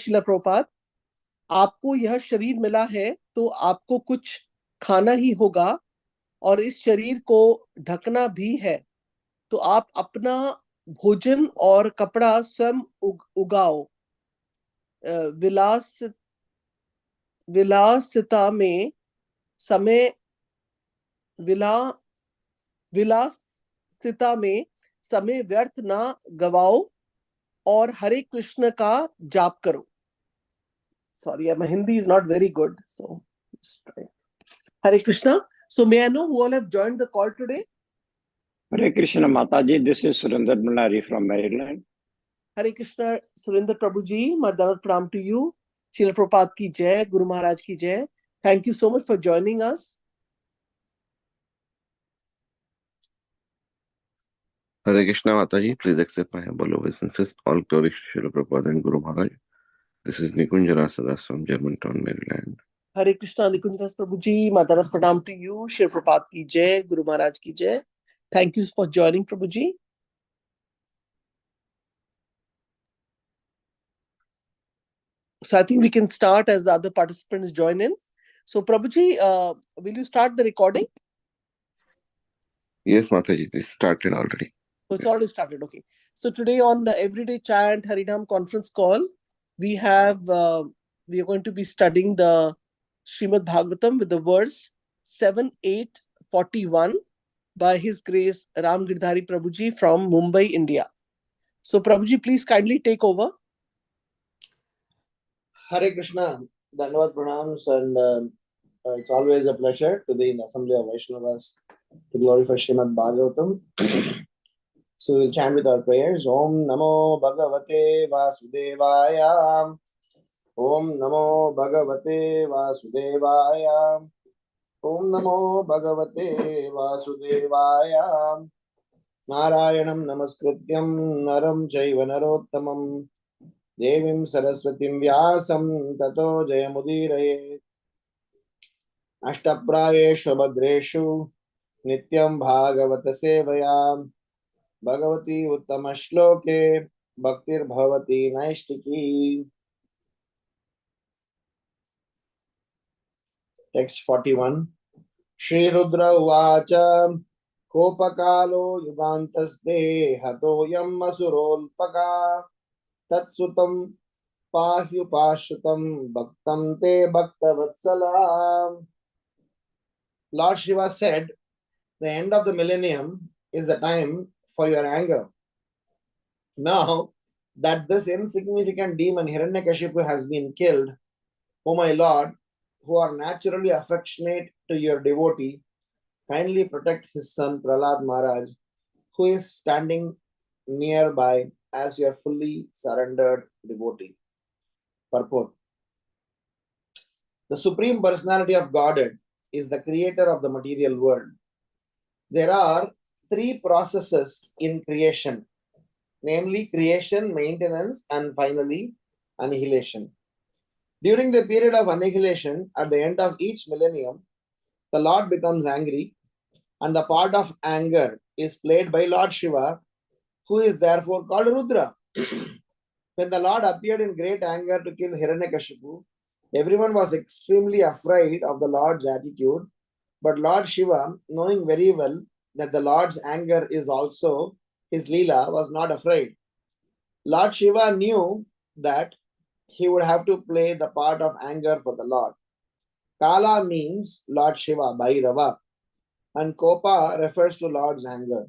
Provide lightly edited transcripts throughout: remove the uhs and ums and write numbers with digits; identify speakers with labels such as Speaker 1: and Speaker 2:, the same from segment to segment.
Speaker 1: शिला प्रभुपाद, आपको यह शरीर मिला है तो आपको कुछ खाना ही होगा और इस शरीर को ढकना भी है, तो आप अपना भोजन और कपड़ा स्वयं उगाओ। विलास विलासिता में समय विला विलासिता में समय व्यर्थ ना गवाओ और हरे कृष्ण का जाप करो। Sorry, my Hindi is not very good, so let's try. Hare Krishna. So may I know who all have joined the call today?
Speaker 2: Hare Krishna Mataji, this is Surinder Bhandari from Maryland.
Speaker 1: Hare Krishna, Surinder Prabhuji, Madhavat Pranam to you. Srila Prabhupada ki jai, Guru Maharaj ki jai. Thank you so much for joining us.
Speaker 3: Hare Krishna Mataji, please accept my humble obeisances. All glory to Srila Prabhupada and Guru Maharaj. This is Nikunjara Sadas from Germantown, Maryland.
Speaker 1: Hare Krishna, Nikunjara Prabhuji, Madhavat Pranam to you. Srila Prabhupada ki jai, Guru Maharaj ki jai. Thank you for joining, Prabhuji. So I think we can start as the other participants join in. So Prabhuji, will you start the recording?
Speaker 3: Yes, Mataji, this started already.
Speaker 1: So it's already started, okay. So today on the Everyday Chant Harinam conference call, we are going to be studying the Srimad Bhagvatam with the verse 7, 8, 41 by His Grace Ram Girdhari Prabhuji from Mumbai, India. So Prabhuji, please kindly take over.
Speaker 4: Hare Krishna, Dandavad Pranams, and it's always a pleasure to be in the assembly of Vaishnavas to glorify Srimad Bhagavatam. So we'll chant with our prayers. Om Namo Bhagavate Vasudevaya. Om Namo Bhagavate Vasudevaya. Om Namo Bhagavate Vasudevaya. Narayanam Namaskrityam Naram Chaiva Narottamam Devim Saraswatim Vyasam Tato Jayamudiraye. Ashtaprayeshu Bhadreshu Nityam Bhagavata Sevaya Bhagavati Uttama Shloke Bhaktir Bhavati Naishtiki. Text 41. Shri Rudra Uvacha Kopakalo Yugantasde Hatoyam Asurolpaka Tatsutam Pahyupashrutam Bhaktam Te Bhaktavatsala. Lord Shiva said, the end of the millennium is the time for your anger. Now that this insignificant demon Hiranyakashipu has been killed, O my Lord, who are naturally affectionate to your devotee, kindly protect his son Prahlad Maharaj, who is standing nearby as your fully surrendered devotee. Purport. The Supreme Personality of Godhead is the creator of the material world. There are three processes in creation, namely creation, maintenance, and finally annihilation. During the period of annihilation, at the end of each millennium, the Lord becomes angry, and the part of anger is played by Lord Shiva, who is therefore called Rudra. When the Lord appeared in great anger to kill Hiranyakashipu, everyone was extremely afraid of the Lord's attitude, but Lord Shiva, knowing very well that the Lord's anger is also his Leela, was not afraid. Lord Shiva knew that he would have to play the part of anger for the Lord. Kala means Lord Shiva, Bhairava, and Kopa refers to Lord's anger.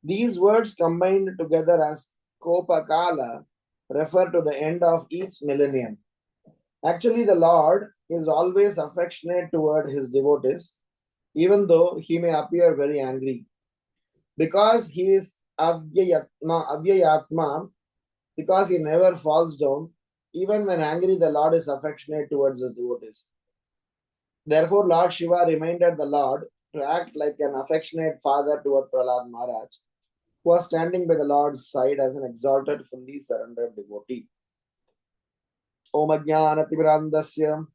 Speaker 4: These words combined together as Kopa Kala refer to the end of each millennium. Actually, the Lord is always affectionate toward his devotees, even though he may appear very angry. Because he is Avyayatma, because he never falls down, even when angry, the Lord is affectionate towards his devotees. Therefore, Lord Shiva reminded the Lord to act like an affectionate father toward Prahlad Maharaj, who was standing by the Lord's side as an exalted, fully surrendered devotee. Om Ajnanatimirandasya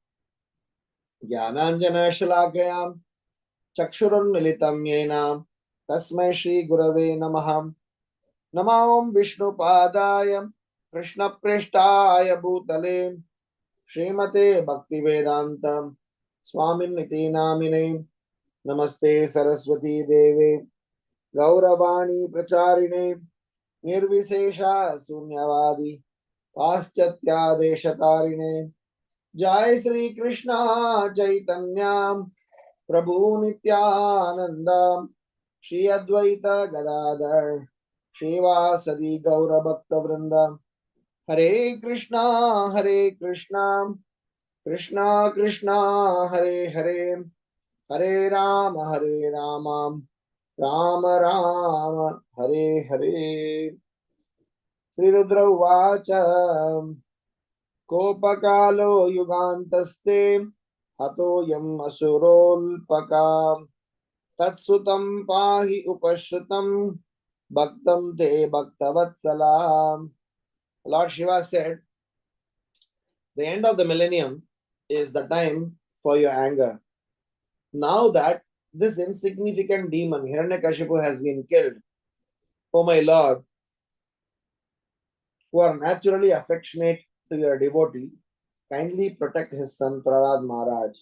Speaker 4: Jnananjana Shalakayam Chakshurun Militam Yena Tasmai Shri Gurave Namaham Namam Vishnu Padayam Krishna Preshthaya Bhutale Srimate Bhaktivedanta Swamin Niti Namine Namaste Saraswati Deve Gauravani Pracharine Nirvisesha Sunyavadi Paschatya Deshatarine Jai Sri Krishna Chaitanya Prabhu Nityananda Shri Advaita Gadadhar Srivasadi Gaura Bhakta Vrinda Hare Krishna Krishna Krishna Hare Hare Hare Rama Rama Rama Hare Hare Sri Rudra Uvacha Kopakalo Yugantaste Hato Yam Asurolpaka Tatsutam Pahi Upashrutam Bhaktam Te Bhaktavatsala. Lord Shiva said, the end of the millennium is the time for your anger. Now that this insignificant demon, Hiranyakashipu, has been killed, O my Lord, who are naturally affectionate to your devotee, kindly protect his son Prahlad Maharaj,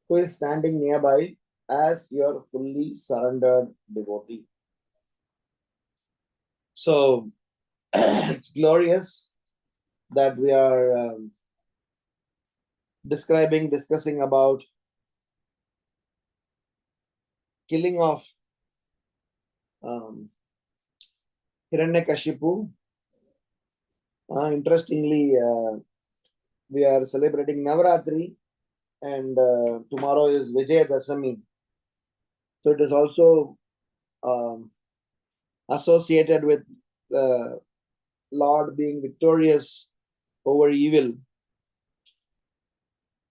Speaker 4: who is standing nearby as your fully surrendered devotee. So, it's glorious that we are discussing about killing of Hiranyakashipu. Interestingly, we are celebrating Navaratri, and tomorrow is Vijayadashami. So it is also associated with the Lord being victorious over evil.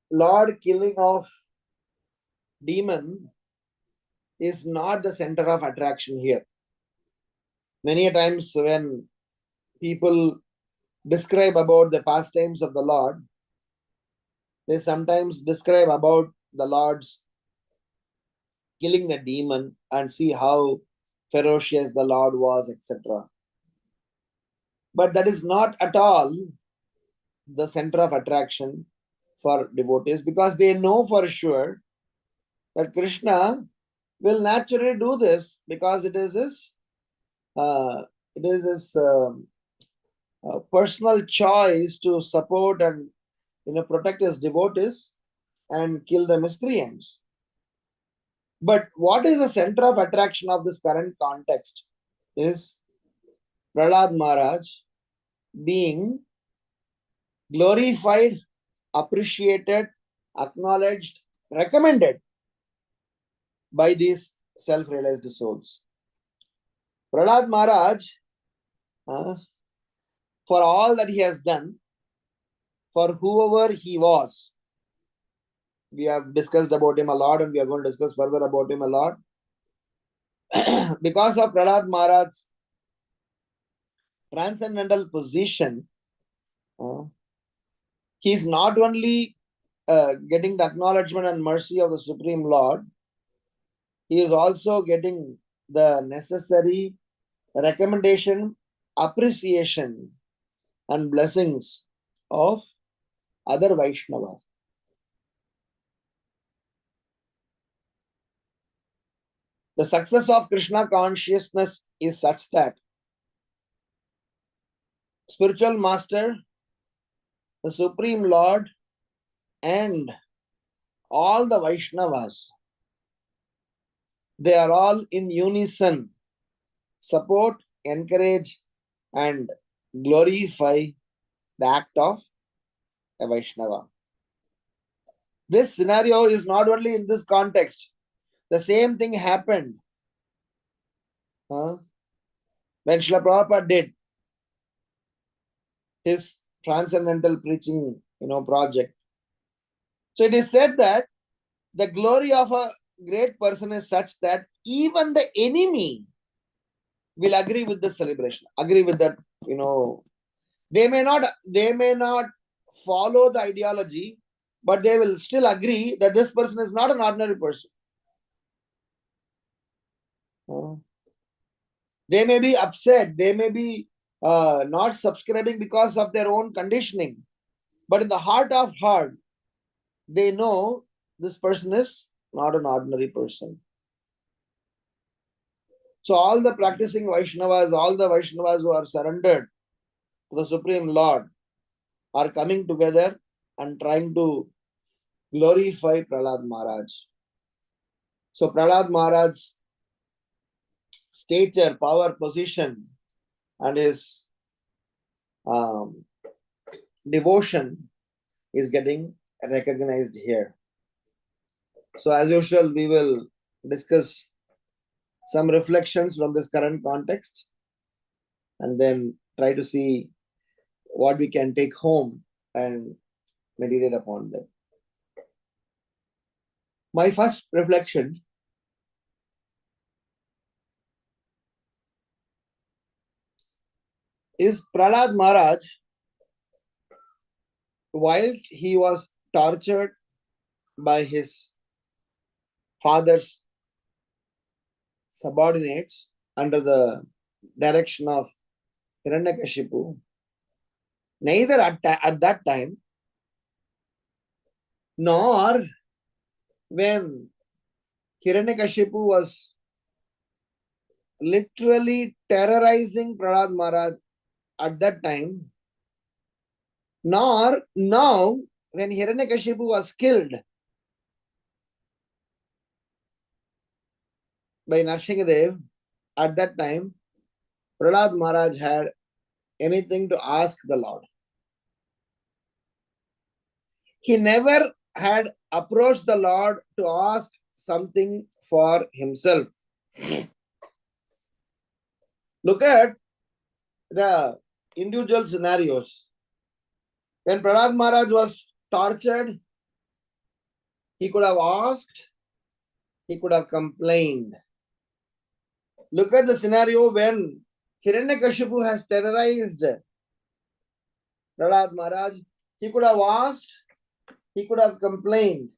Speaker 4: Lord killing of demon is not the center of attraction here. Many a times when people describe about the pastimes of the Lord, they sometimes describe about the Lord's killing the demon and see how ferocious the Lord was, etc. But that is not at all the center of attraction for devotees, because they know for sure that Krishna will naturally do this because it is his personal choice to support and protect his devotees and kill the miscreants. But what is the center of attraction of this current context is Prahlad Maharaj being glorified, appreciated, acknowledged, recommended by these self-realized souls. Prahlad Maharaj, for all that he has done, for whoever he was, we have discussed about him a lot and we are going to discuss further about him a lot. Because of Prahlad Maharaj's transcendental position, he is not only getting the acknowledgement and mercy of the Supreme Lord, he is also getting the necessary recommendation, appreciation, and blessings of other Vaishnavas. The success of Krishna consciousness is such that spiritual master, the Supreme Lord, and all the Vaishnavas, they are all in unison, support, encourage, and glorify the act of a Vaishnava. This scenario is not only in this context. The same thing happened when Srila Prabhupada did his transcendental preaching project. So it is said that the glory of a great person is such that even the enemy will agree with the celebration, agree with that. They may not follow the ideology, but they will still agree that this person is not an ordinary person. They may be upset, they may be not subscribing because of their own conditioning, but in the heart of heart, they know this person is not an ordinary person. So all the practicing Vaishnavas, all the Vaishnavas who are surrendered to the Supreme Lord are coming together and trying to glorify Prahlad Maharaj. So Prahlad Maharaj's stature, power, position, and his devotion is getting recognized here. So as usual, we will discuss some reflections from this current context and then try to see what we can take home and meditate upon them. My first reflection is Prahlad Maharaj, whilst he was tortured by his father's subordinates under the direction of Hiranyakashipu, neither at that time nor when Hiranyakashipu was literally terrorizing Prahlad Maharaj at that time, nor now when Hiranyakashipu was killed by Narsinghadev, at that time, Prahlad Maharaj had anything to ask the Lord. He never had approached the Lord to ask something for himself. Look at the individual scenarios. When Prahlad Maharaj was tortured, he could have asked, he could have complained. Look at the scenario when Hiranyakashipu has terrorized Prahlad Maharaj. He could have asked, he could have complained.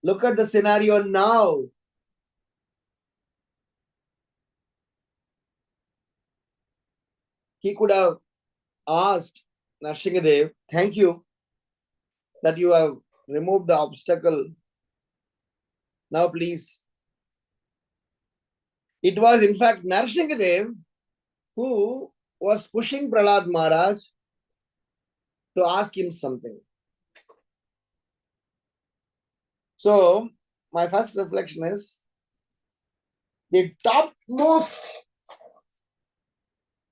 Speaker 4: Look at the scenario now. He could have asked Narsinghadev, thank you that you have removed the obstacle. Now please. It was in fact Narsinghadev who was pushing Prahlad Maharaj to ask him something. So, my first reflection is the topmost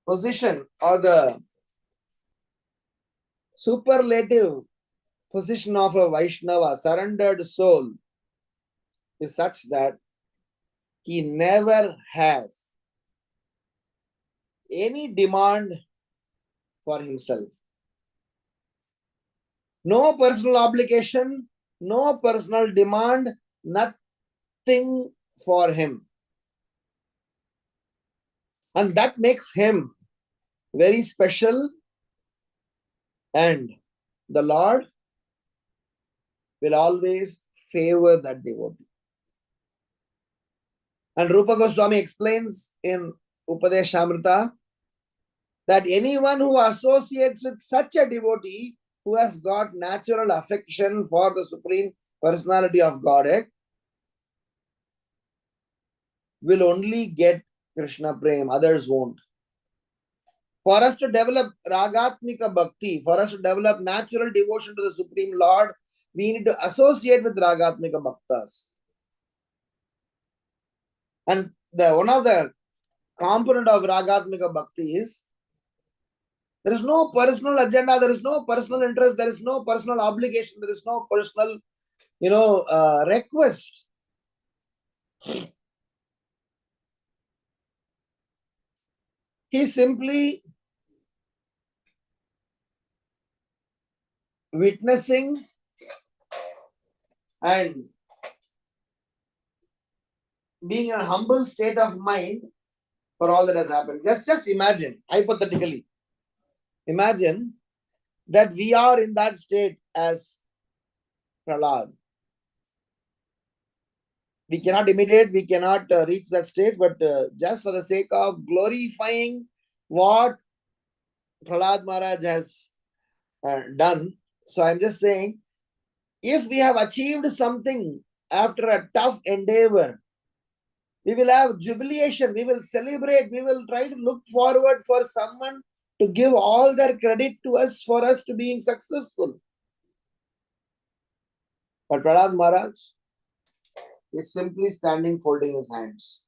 Speaker 4: position or the superlative position of a Vaishnava, surrendered soul, is such that he never has any demand for himself. No personal obligation, no personal demand, nothing for him. And that makes him very special, and the Lord will always favor that devotee. And Rupa Goswami explains in Upadeshamrita that anyone who associates with such a devotee who has got natural affection for the Supreme Personality of Godhead will only get Krishna Prem, others won't. For us to develop Ragatmika Bhakti, for us to develop natural devotion to the Supreme Lord, we need to associate with Ragatmika Bhaktas. And one of the component of Ragatmika Bhakti is there is no personal agenda, there is no personal interest, there is no personal obligation, there is no personal, request. He simply witnessing and being in a humble state of mind for all that has happened. Just imagine, hypothetically, imagine that we are in that state as Prahlad. We cannot imitate, we cannot reach that stage, but just for the sake of glorifying what Prahlad Maharaj has done. So I'm just saying, if we have achieved something after a tough endeavor, we will have jubilation, we will celebrate, we will try to look forward for someone to give all their credit to us for us to being successful. But Prahlad Maharaj is simply standing folding his hands.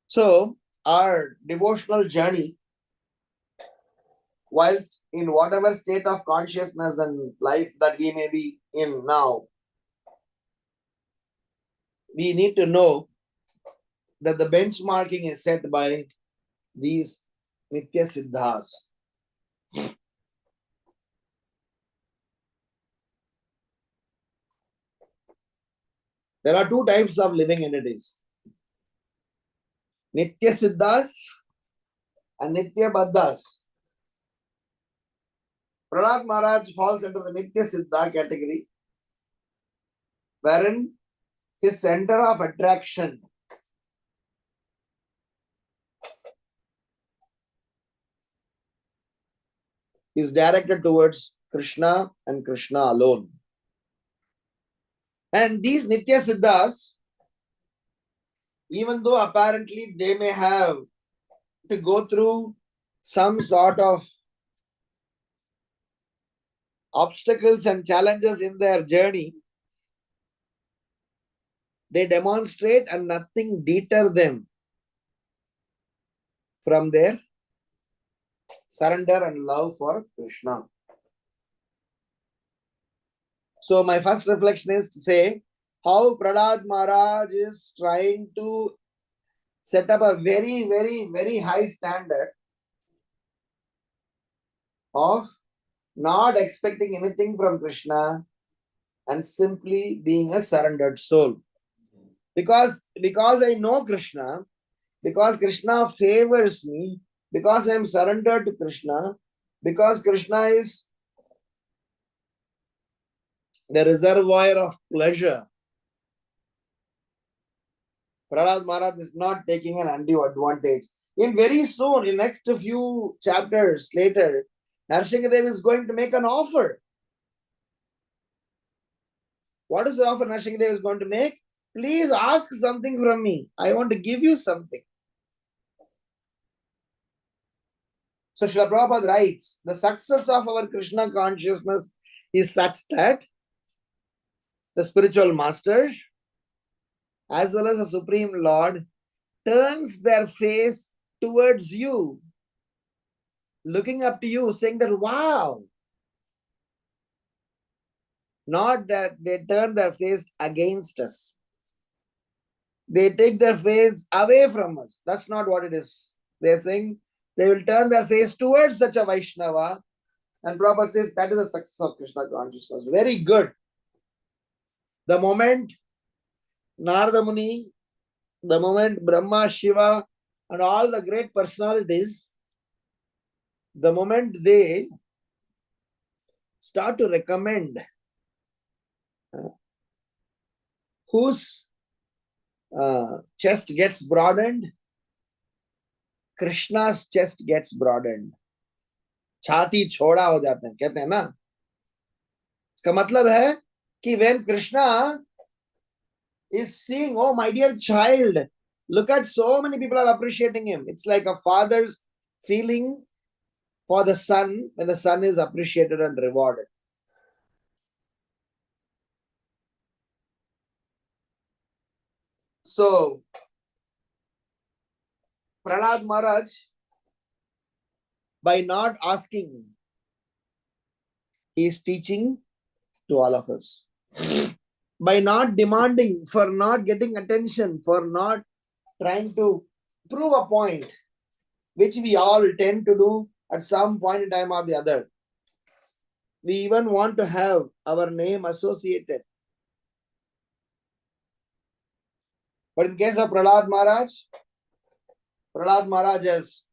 Speaker 4: So our devotional journey, whilst in whatever state of consciousness and life that we may be in now, we need to know that the benchmarking is set by these Nitya Siddhas. There are two types of living entities: Nitya Siddhas and Nitya Baddhas. Prahlad Maharaj falls into the Nitya Siddha category, wherein his center of attraction is directed towards Krishna and Krishna alone. And these Nitya Siddhas, even though apparently they may have to go through some sort of obstacles and challenges in their journey, they demonstrate and nothing deter them from their surrender and love for Krishna. So my first reflection is to say how Prahlad Maharaj is trying to set up a very, very, very high standard of not expecting anything from Krishna and simply being a surrendered soul. Because I know Krishna, because Krishna favors me, because I am surrendered to Krishna, because Krishna is the reservoir of pleasure, Prahlad Maharaj is not taking an undue advantage. In very soon, in next few chapters later, Narsinghadev is going to make an offer. What is the offer Narsinghadev is going to make? Please ask something from me. I want to give you something. So Srila Prabhupada writes, the success of our Krishna consciousness is such that the spiritual master as well as the Supreme Lord turns their face towards you, looking up to you, saying that, wow. Not that they turn their face against us. They take their face away from us. That's not what it is. They're saying they will turn their face towards such a Vaishnava. And Prabhupada says that is a success of Krishna consciousness. Very good. The moment Narada Muni, the moment Brahma, Shiva, and all the great personalities, the moment they start to recommend whose chest gets broadened, Krishna's chest gets broadened. छाती छोड़ा हो जाते हैं, कहते हैं ना. इसका मतलब है कि when Krishna is seeing, oh my dear child, look at so many people are appreciating him. It's like a father's feeling for the son when the son is appreciated and rewarded. So, Prahlad Maharaj, by not asking, he is teaching to all of us. By not demanding, for not getting attention, for not trying to prove a point, which we all tend to do at some point in time or the other. We even want to have our name associated. But in case of Prahlad Maharaj has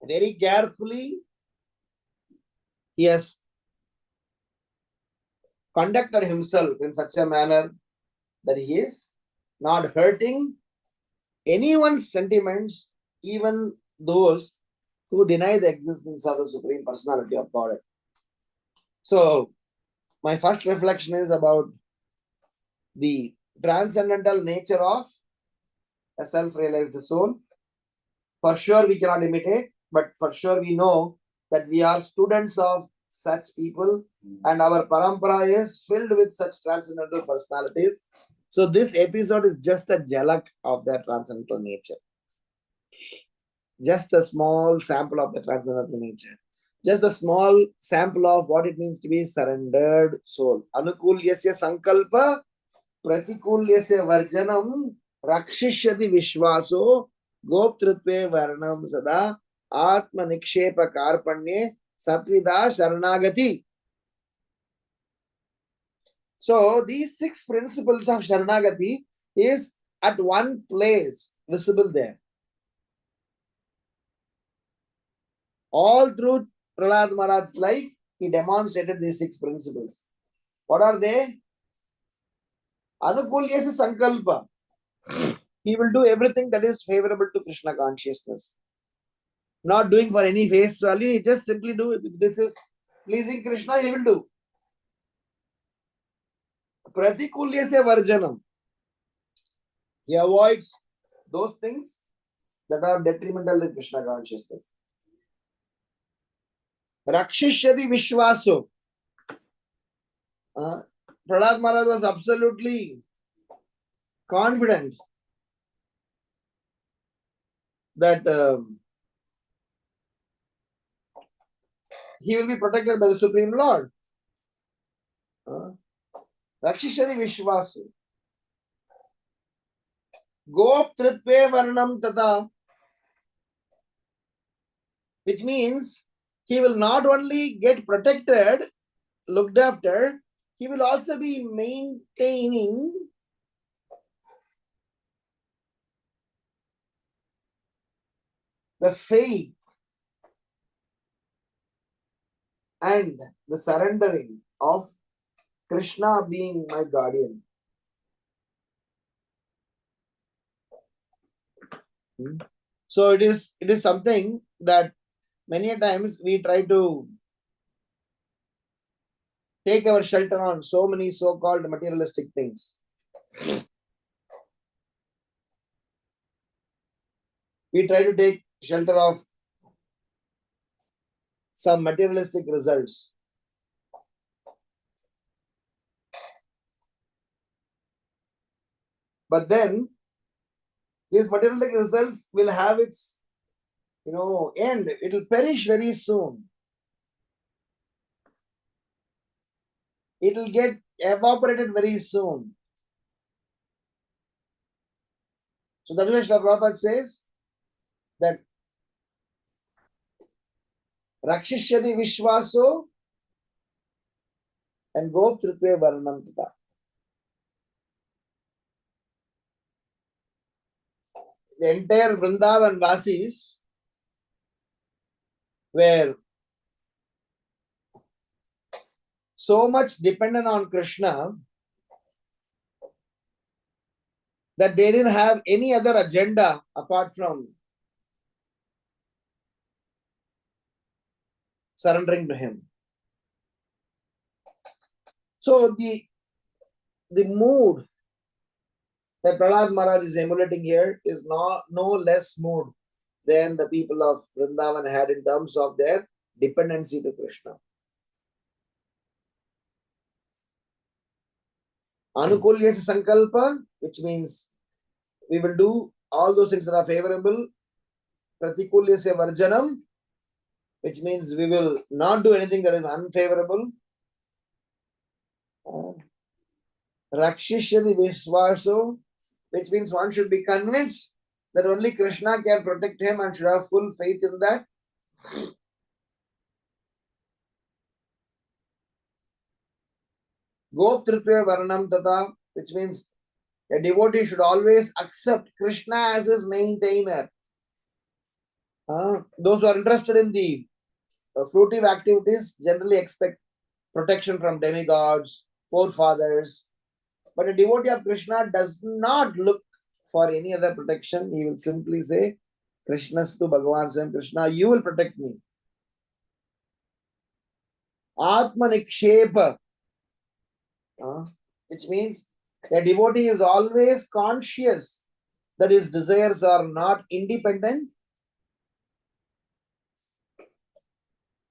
Speaker 4: very carefully he has conducted himself in such a manner that he is not hurting anyone's sentiments, even those who deny the existence of the Supreme Personality of God. So, my first reflection is about the transcendental nature of a self-realized soul. For sure, we cannot imitate, but for sure we know that we are students of such people, and our parampara is filled with such transcendental personalities. So this episode is just a jhalak of their transcendental nature. Just a small sample of the transcendental nature. Just a small sample of what it means to be surrendered soul. Anukulyasya sankalpa pratikulyasya varjanam rakshishyati vishvaso goptrutve varnam sada atma nikshepa karpanye satvida sharanagati. So these 6 principles of sharanagati is at one place visible there. All through Prahlad Maharaj's life, he demonstrated these 6 principles. What are they? Anukulyasya sankalpa. He will do everything that is favorable to Krishna consciousness. Not doing for any face value, he just simply do it. If this is pleasing Krishna, he will do. Pratikulyasya varjanam. He avoids those things that are detrimental to Krishna consciousness. Rakshishyati vishvaso. Prahlad Maharaj was absolutely confident that he will be protected by the Supreme Lord. Rakshishyati vishvaso. Goptritve varnam tata. Which means he will not only get protected, looked after, he will also be maintaining the faith and the surrendering of Krishna being my guardian. So it is something that many times we try to take our shelter on so many so-called materialistic things. We try to take shelter of some materialistic results. But then these materialistic results will have its end. It will perish very soon. It will get evaporated very soon. So that is why Srila Prabhupada says that Rakshishyati Vishvaso and Goptrutve Varnam Tata. The entire Vrindavan Vasis were so much dependent on Krishna that they didn't have any other agenda apart from surrendering to him. So the mood that Prahlad Maharaj is emulating here is no less mood than the people of Vrindavan had in terms of their dependency to Krishna. Anukulyasya sankalpa, which means we will do all those things that are favorable. Pratikulyasya varjanam, which means we will not do anything that is unfavorable. Rakshishyati vishvaso, which means one should be convinced that only Krishna can protect him and should have full faith in that. Goptrutve varnam tata, which means a devotee should always accept Krishna as his maintainer. Those who are interested in the fruitive activities generally expect protection from demigods, forefathers. But a devotee of Krishna does not look for any other protection. He will simply say, Krishnastu Bhagavan Swam, Krishna, you will protect me. Atma Nikshepa, which means a devotee is always conscious that his desires are not independent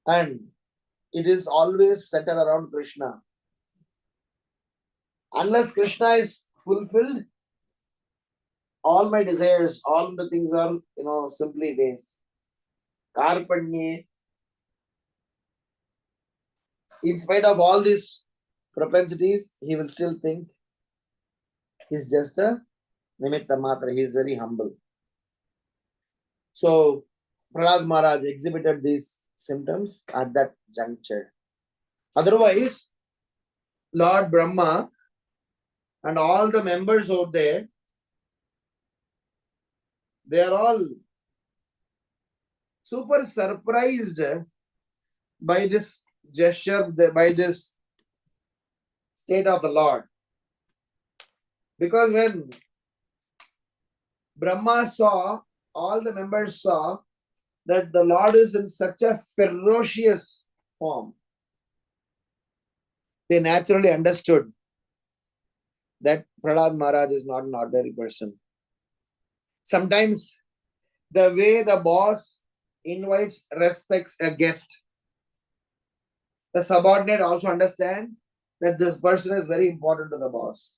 Speaker 4: and it is always centered around Krishna. Unless Krishna is fulfilled, all my desires, all the things are, simply waste. Karpanye. In spite of all these propensities, he will still think he's just a nimitta matra. He is very humble. So, Prahlad Maharaj exhibited these symptoms at that juncture. Otherwise, Lord Brahma and all the members out there, they are all super surprised by this gesture, by this state of the Lord. Because when Brahma saw, all the members saw that the Lord is in such a ferocious form, they naturally understood that Prahlad Maharaj is not an ordinary person. Sometimes the way the boss invites, respects a guest, the subordinate also understand that this person is very important to the boss.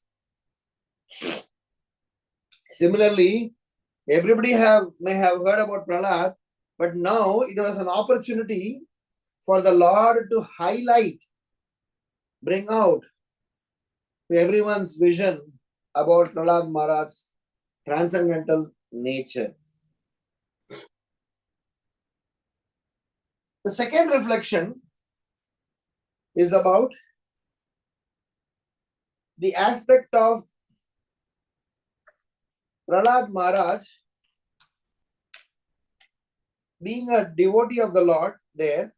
Speaker 4: Similarly, everybody may have heard about Prahlad, but now it was an opportunity for the Lord to highlight, bring out to everyone's vision about Prahlad Maharaj's transcendental nature. The second reflection is about the aspect of Prahlad Maharaj being a devotee of the Lord there.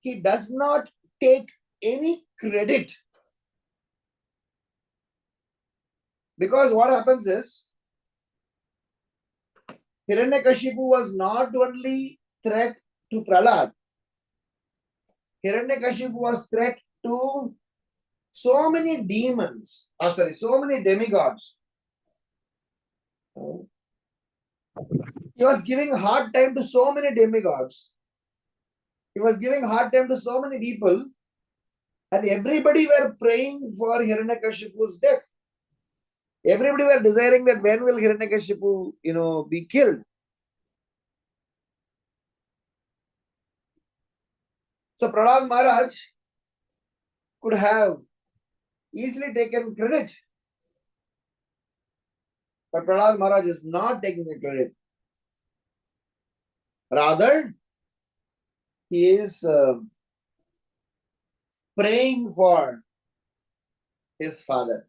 Speaker 4: He does not take any credit. Because what happens is, Hiranyakashipu was not only threat to Prahlad. Hiranyakashipu was threat to so many demons, so many demigods. He was giving hard time to so many demigods. He was giving hard time to so many people, and everybody were praying for Hiranyakashipu's death. Everybody were desiring that when will Hiranyakashipu, be killed. So Prahlad Maharaj could have easily taken credit. But Prahlad Maharaj is not taking the credit. Rather, he is praying for his father.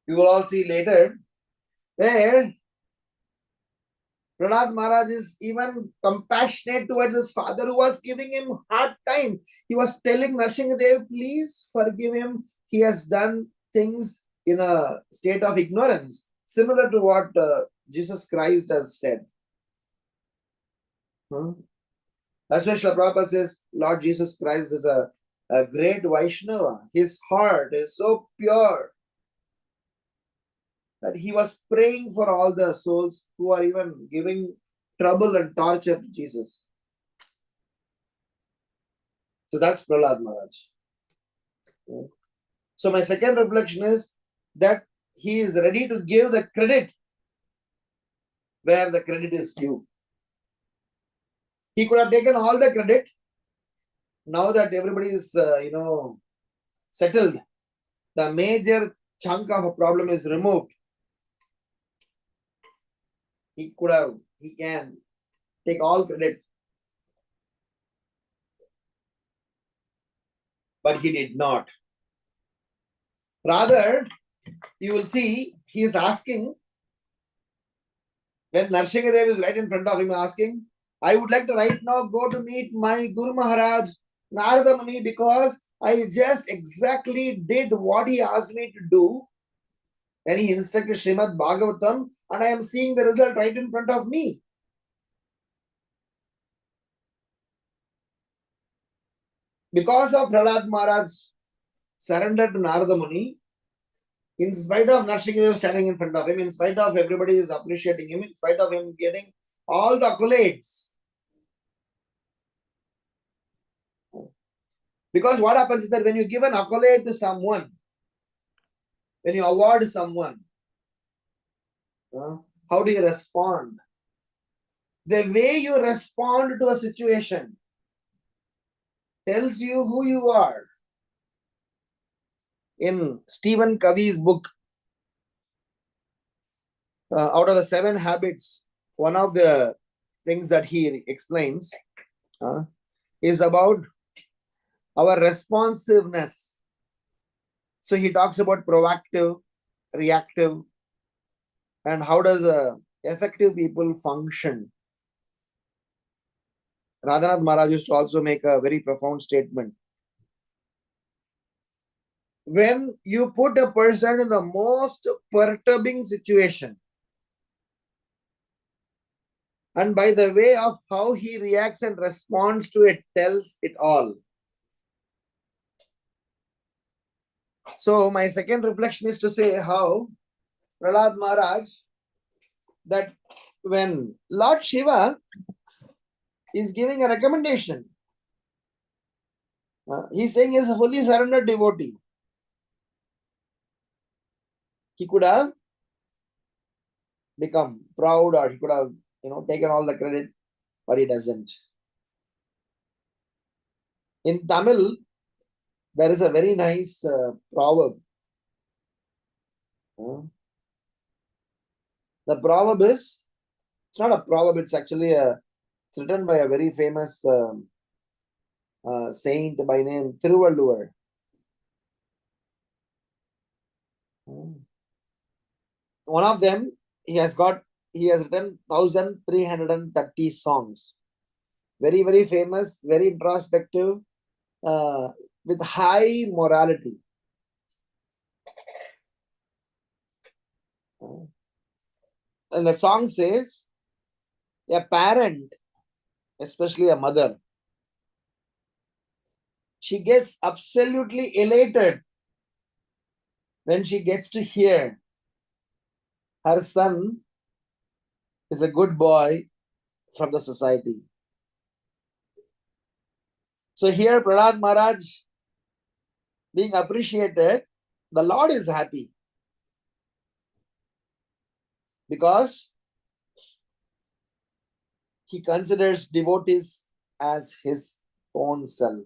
Speaker 4: You will all see later where Prahlad Maharaj is even compassionate towards his father who was giving him hard time. He was telling Nrsimhadev, please forgive him. He has done things in a state of ignorance, similar to what Jesus Christ has said. That's why Srila Prabhupada says Lord Jesus Christ is a great Vaishnava. His heart is so pure that he was praying for all the souls who are even giving trouble and torture to Jesus. So that's Prahlad Maharaj. So my second reflection is that he is ready to give the credit where the credit is due. He could have taken all the credit. Now that everybody is, settled, the major chunk of a problem is removed. He can take all credit. But he did not. Rather, you will see he is asking When Narsingadev is right in front of him asking, I would like to right now go to meet my Guru Maharaj, Narada Muni, because I just exactly did what he asked me to do. And he instructed Srimad Bhagavatam, and I am seeing the result right in front of me. Because of Prahlad Maharaj surrender to Narada Muni, in spite of Narsingadev standing in front of him, in spite of everybody is appreciating him, in spite of him getting all the accolades. Because what happens is that when you give an accolade to someone, when you award someone, how do you respond? The way you respond to a situation tells you who you are. In Stephen Covey's book, out of the 7 habits, one of the things that he explains is about our responsiveness. So he talks about proactive, reactive, and how does effective people function. Radhanath Maharaj used to also make a very profound statement. When you put a person in the most perturbing situation, and by the way of how he reacts and responds to it tells it all. So my second reflection is to say how Prahlad Maharaj, that when Lord Shiva is giving a recommendation, he's saying he's a fully surrendered devotee. He could have become proud, or he could have, taken all the credit, but he doesn't. In Tamil, there is a very nice proverb. The proverb is, it's not a proverb, it's actually it's written by a very famous saint by name Thiruvalluvar. One of them, he has written 1,330 songs. Very, very famous, very introspective, with high morality. And the song says, a parent, especially a mother, she gets absolutely elated when she gets to hear her son is a good boy from the society. So here Prahlad Maharaj being appreciated, the Lord is happy because he considers devotees as his own self.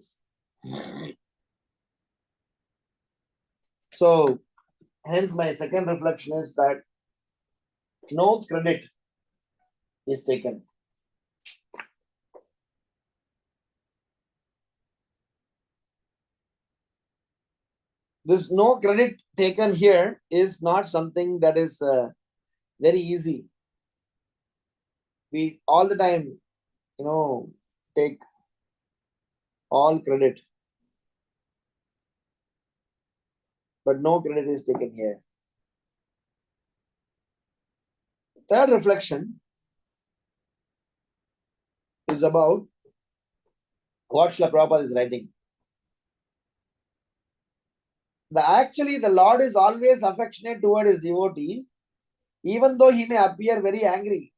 Speaker 4: So hence my second reflection is that no credit is taken. This no credit taken here is not something that is very easy. We all the time, take all credit. But no credit is taken here. Third reflection is about what Srila Prabhupada is writing. Actually, the Lord is always affectionate toward his devotee, even though he may appear very angry.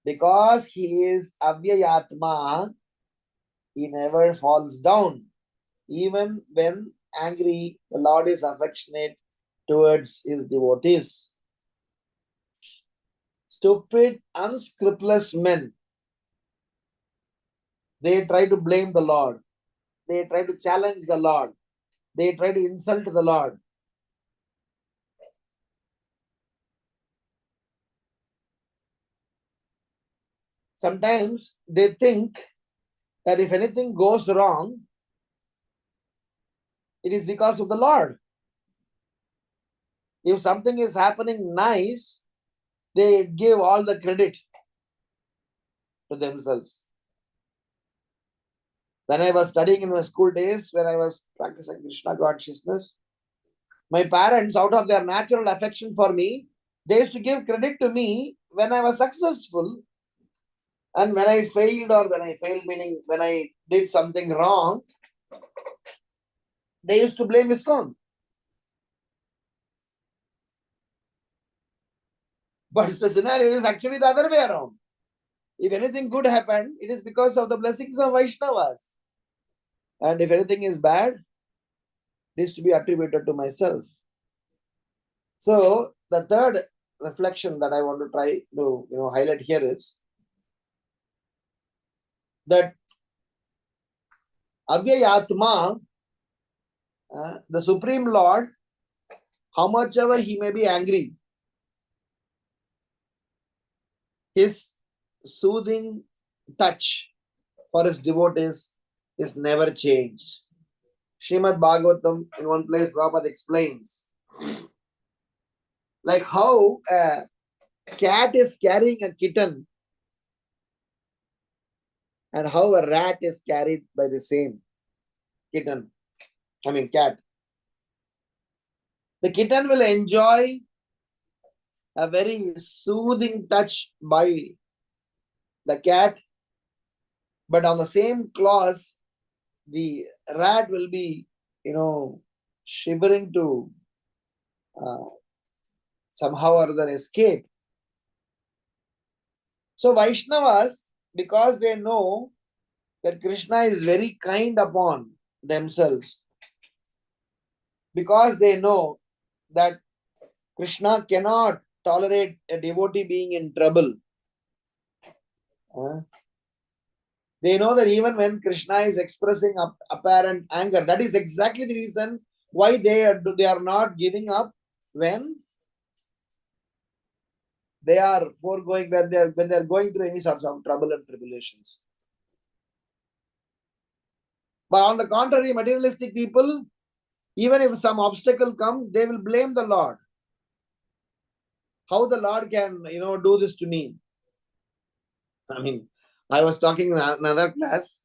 Speaker 4: Because he is Avyayatma, he never falls down. Even when angry, the Lord is affectionate towards his devotees. Stupid, unscrupulous men, they try to blame the Lord. They try to challenge the Lord. They try to insult the Lord. Sometimes they think that if anything goes wrong, it is because of the Lord. If something is happening nice, they give all the credit to themselves. When I was studying in my school days, when I was practicing Krishna consciousness, my parents, out of their natural affection for me, they used to give credit to me when I was successful. And when I failed, or when I failed meaning when I did something wrong, they used to blame ISKCON. But the scenario is actually the other way around. If anything good happened, it is because of the blessings of Vaishnavas. And if anything is bad, it is to be attributed to myself. So the third reflection that I want to try to highlight here is that Avyayatma, the Supreme Lord, how much ever he may be angry, his soothing touch for his devotees is never changed. Srimad Bhagvatam, in one place, Prabhupada explains like how a cat is carrying a kitten and how a rat is carried by the same cat. The kitten will enjoy a very soothing touch by the cat, but on the same clause, the rat will be, shivering to somehow or other escape. So Vaishnavas, because they know that Krishna is very kind upon themselves, because they know that Krishna cannot tolerate a devotee being in trouble. They know that even when Krishna is expressing apparent anger, that is exactly the reason why they are not giving up when they are foregoing, when they are going through any sorts of trouble and tribulations. But on the contrary, materialistic people, even if some obstacle comes, they will blame the Lord. How the Lord can, do this to me? I was talking in another class.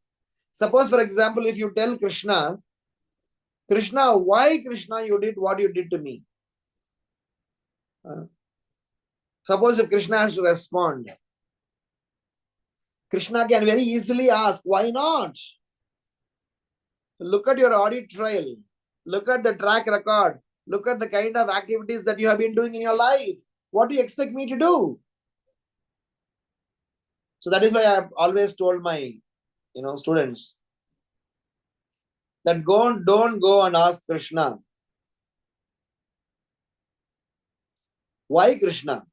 Speaker 4: Suppose, for example, if you tell Krishna, why Krishna you did what you did to me? Suppose if Krishna has to respond, Krishna can very easily ask, why not? Look at your audit trail. Look at the track record. Look at the kind of activities that you have been doing in your life. What do you expect me to do? So that is why I have always told my students that don't go and ask Krishna, why Krishna?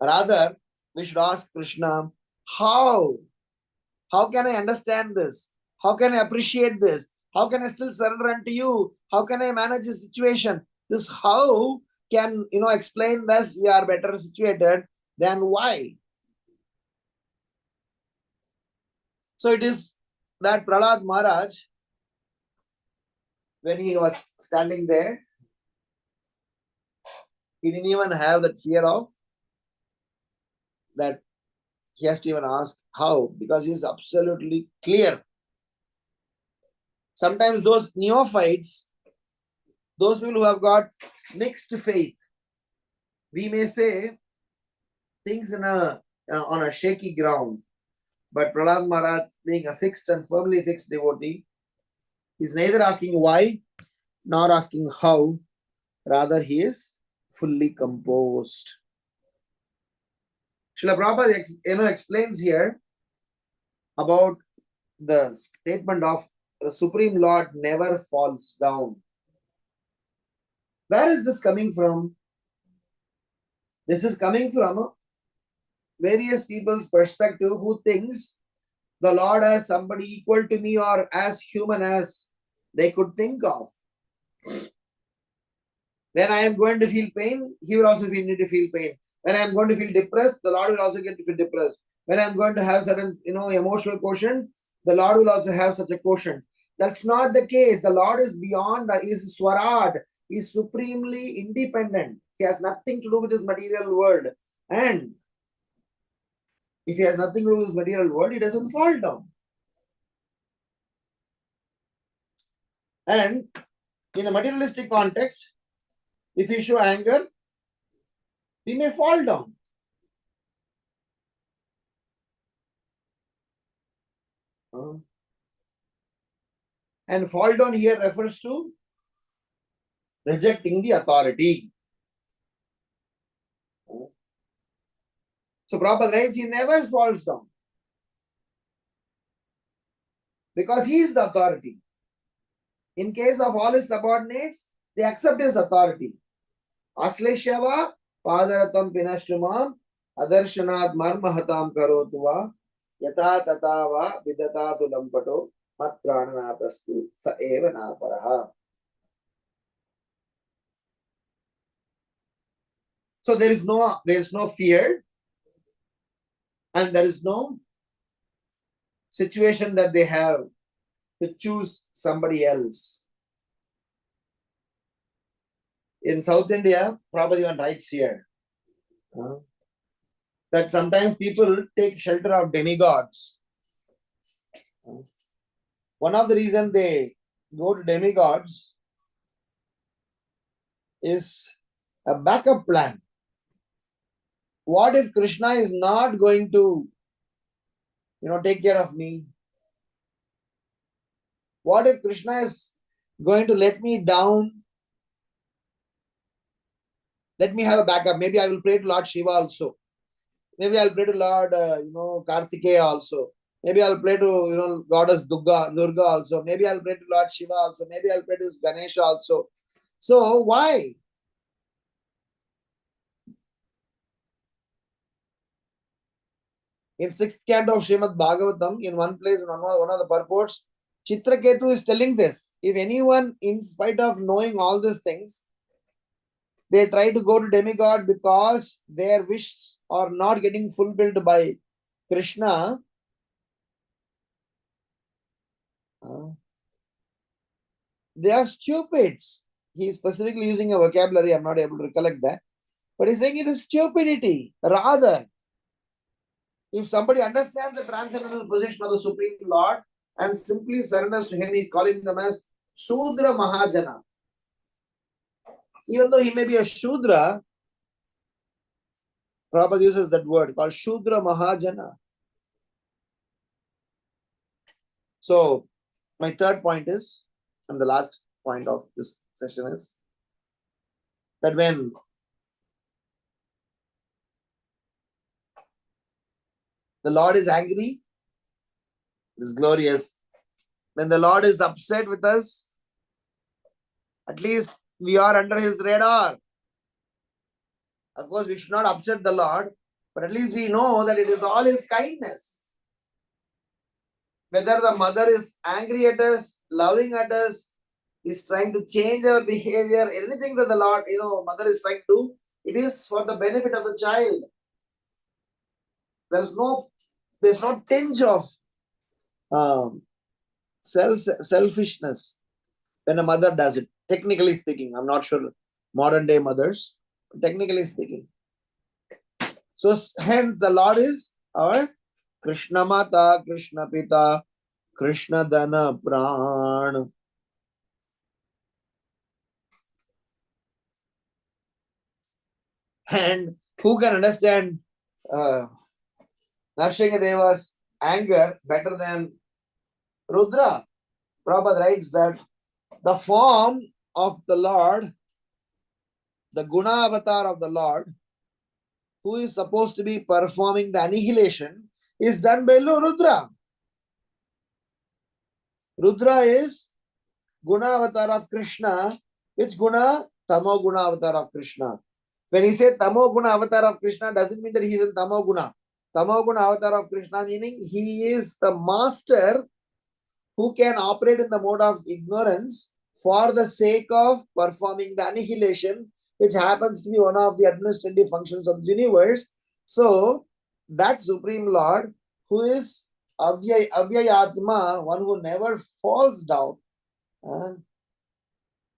Speaker 4: Rather, we should ask Krishna, how? How can I understand this? How can I appreciate this? How can I still surrender unto you? How can I manage this situation? This how can, explain this, we are better situated than why. So it is that Prahlad Maharaj, when he was standing there, he didn't even have that fear of that he has to even ask how, because he is absolutely clear. Sometimes those neophytes, those people who have got mixed faith, we may say things on a shaky ground. But Prahlad Maharaj, being a fixed and firmly fixed devotee, is neither asking why nor asking how. Rather, he is fully composed. Srila Prabhupada explains here about the statement of the Supreme Lord never falls down. Where is this coming from? This is coming from various people's perspective who thinks the Lord as somebody equal to me or as human as they could think of. When I am going to feel pain, he will also need to feel pain. When I am going to feel depressed, the Lord will also get to feel depressed. When I am going to have certain, emotional quotient, the Lord will also have such a quotient. That's not the case. The Lord is beyond, he is Swarad, he is supremely independent. He has nothing to do with this material world. And if he has nothing to do with this material world, he doesn't fall down. And in the materialistic context, if we show anger, we may fall down. And fall down here refers to rejecting the authority. So Prabhupada writes, he never falls down. Because he is the authority. In case of all his subordinates, they accept his authority. Asleshyava padaratam pinashtumam adarshanaat marmahatam karotuva yata tatava vidata lampato mat prananatastu sa eva naparaha. So there is no fear, and there is no situation that they have to choose somebody else. In South India, Prabhupada even writes here that sometimes people take shelter of demigods. One of the reasons they go to demigods is a backup plan. What if Krishna is not going to, take care of me? What if Krishna is going to let me down? Let me have a backup. Maybe I will pray to Lord Shiva also. Maybe I'll pray to Lord, Kartikeya also. Maybe I'll pray to, goddess Durga also. Maybe I'll pray to Lord Shiva also. Maybe I'll pray to Ganesha also. So why? In 6th canto of Srimad Bhagavatam, in one place, one of the purports, Chitraketu is telling this. If anyone, in spite of knowing all these things, they try to go to demigod because their wishes are not getting fulfilled by Krishna, they are stupids. He is specifically using a vocabulary, I'm not able to recollect that. But he's saying it is stupidity. Rather, if somebody understands the transcendental position of the Supreme Lord and simply surrenders to him, he's calling them as Sudra Mahajana. Even though he may be a Shudra, Prabhupada uses that word called Shudra Mahajana. So, my third point is, and the last point of this session is, that when the Lord is angry, it is glorious. When the Lord is upset with us, at least we are under his radar. Of course, we should not upset the Lord, but at least we know that it is all his kindness. Whether the mother is angry at us, loving at us, is trying to change our behavior, anything that the Lord, mother is trying to do, it is for the benefit of the child. There's no tinge of selfishness when a mother does it. Technically speaking, I'm not sure modern day mothers, technically speaking. So hence the Lord is our Krishna Mata, Krishna Pita, Krishna Dana Pran. And who can understand Narshingadeva's anger better than Rudra? Prabhupada writes that the form of the Lord, the Guna avatar of the Lord, who is supposed to be performing the annihilation, is done by Rudra. Rudra is Guna avatar of Krishna. Which Guna? Tamo Guna avatar of Krishna. When he said Tamo Guna avatar of Krishna, doesn't mean that he is in Tamo Guna. Tamo Guna avatar of Krishna meaning he is the master who can operate in the mode of ignorance for the sake of performing the annihilation, which happens to be one of the administrative functions of the universe. So, that Supreme Lord, who is Avyayatma, one who never falls down,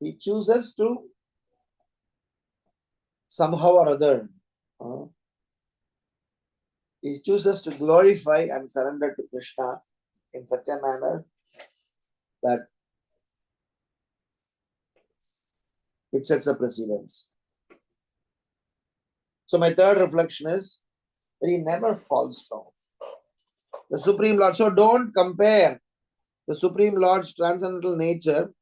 Speaker 4: he chooses to somehow or other, he chooses to glorify and surrender to Krishna in such a manner that it sets a precedence. So my third reflection is that he never falls down. The Supreme Lord. So don't compare the Supreme Lord's transcendental nature.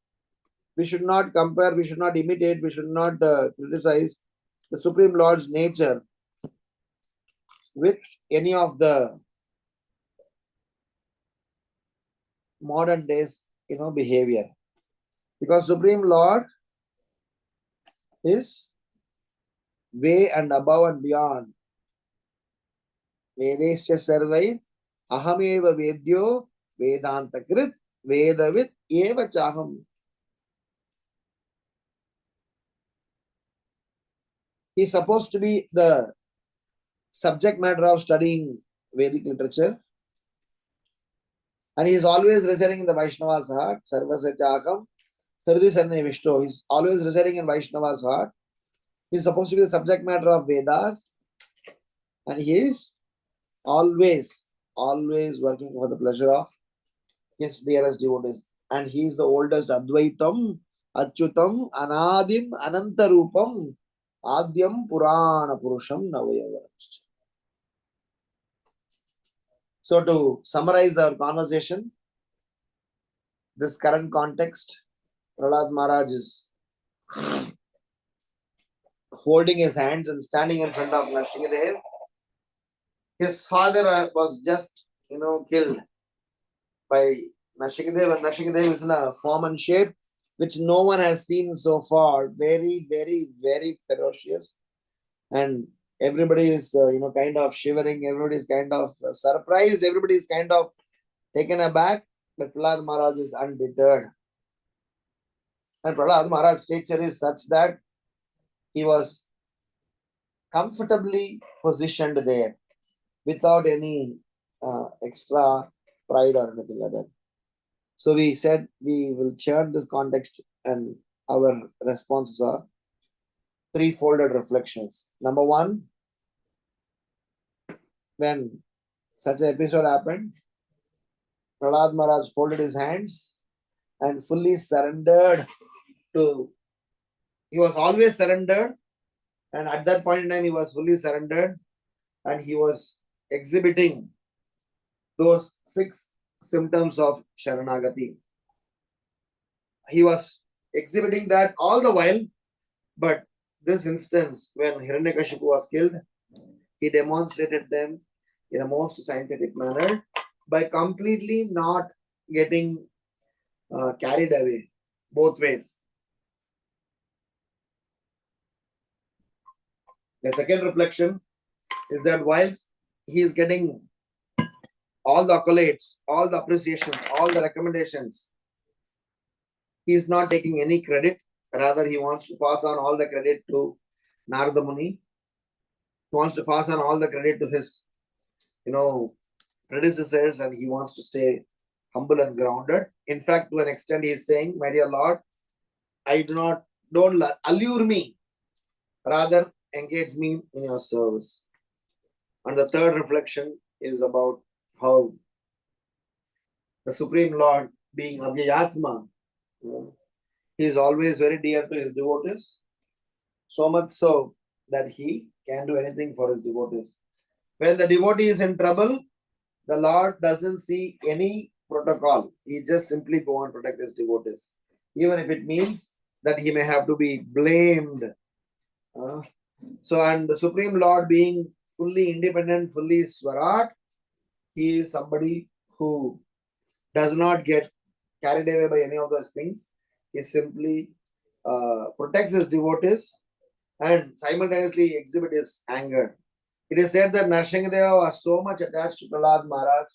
Speaker 4: We should not compare, we should not imitate, we should not criticize the Supreme Lord's nature with any of the modern days, behavior. Because Supreme Lord is way and above and beyond. Vedesya sarvai ahameva vedyo vedantakrit vedavit eva chaham. He is supposed to be the subject matter of studying Vedic literature. And he is always residing in the Vaishnava's heart. Sarvasya chakam Hriday Sarne Vishto. He is always residing in Vaishnava's heart. He is supposed to be the subject matter of Vedas. And he is always working for the pleasure of his dearest devotees. And he is the oldest Advaitam, Achyutam, Anadim, Anantarupam, Adyam, Purana, Purusham, Navayavaram. So to summarize our conversation, this current context, Prahlad Maharaj is folding his hands and standing in front of Narshingadev. His father was just, killed by Narshingadev, and Narshingadev is in a form and shape which no one has seen so far. Very, very, very ferocious. And everybody is, kind of shivering. Everybody is kind of surprised. Everybody is kind of taken aback. But Prahlad Maharaj is undeterred. And Prahlad Maharaj's stature is such that he was comfortably positioned there without any extra pride or anything like that. So we said we will chant this context, and our responses are three-folded reflections. Number one, when such an episode happened, Prahlad Maharaj folded his hands and fully surrendered to. He was always surrendered, and at that point in time, he was fully surrendered, and he was exhibiting those 6 symptoms of Sharanagati. He was exhibiting that all the while, but this instance, when Hiranyakashipu was killed, he demonstrated them in a most scientific manner by completely not getting carried away both ways. The second reflection is that whilst he is getting all the accolades, all the appreciations, all the recommendations, he is not taking any credit. Rather, he wants to pass on all the credit to Narada Muni. He wants to pass on all the credit to his, predecessors, and he wants to stay humble and grounded. In fact, to an extent, he is saying, my dear Lord, don't allure me. Rather, engage me in your service. And the third reflection is about how the Supreme Lord, being Abhyayatma, he is always very dear to his devotees, so much so that he can do anything for his devotees. When the devotee is in trouble, the Lord doesn't see any protocol. He just simply go and protect his devotees, even if it means that he may have to be blamed. And the Supreme Lord, being fully independent, fully Swarat, he is somebody who does not get carried away by any of those things. He simply protects his devotees and simultaneously exhibit his anger. It is said that Narshingadeva was so much attached to Prahlad Maharaj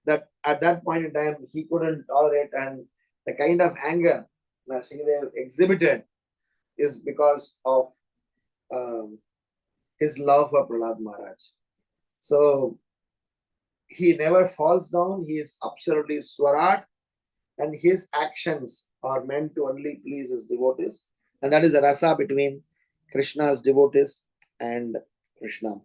Speaker 4: that at that point in time he couldn't tolerate, and the kind of anger Narshingadeva exhibited is because of his love for Prahlad Maharaj. So he never falls down. He is absolutely Swarat, and his actions are meant to only please his devotees. And that is the rasa between Krishna's devotees and Krishna.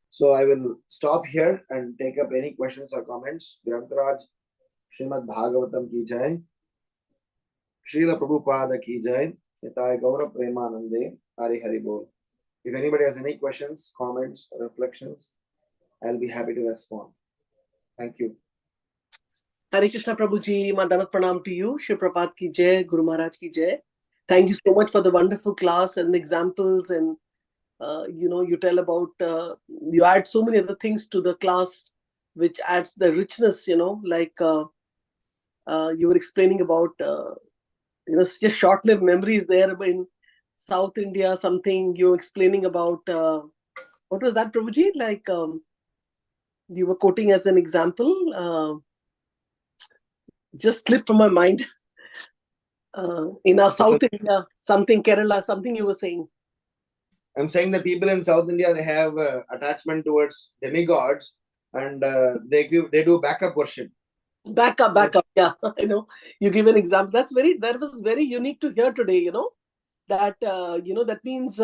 Speaker 4: So I will stop here and take up any questions or comments. Grantaraj, Srimad Bhagavatam ki jai. Srila Prabhupada ki jai. Nitai Gaura Premanande. Hari Hari Bol. If anybody has any questions, comments, or reflections, I'll be happy to respond. Thank you.
Speaker 1: Hare Krishna Prabhuji, Madanat Pranam to you. Shri Prabhupada ki jai, Guru Maharaj ki jai. Thank you so much for the wonderful class and examples, and you tell about, you add so many other things to the class, which adds the richness, like you were explaining about, just short-lived memories there in South India, something you were explaining about, what was that, Prabhuji? Like you were quoting as an example, just slipped from my mind. In our South India, something Kerala, something you were saying.
Speaker 4: I'm saying that people in South India, they have attachment towards demigods, and they do backup worship.
Speaker 1: Backup. Yeah, you give an example. That was very unique to hear today. That that means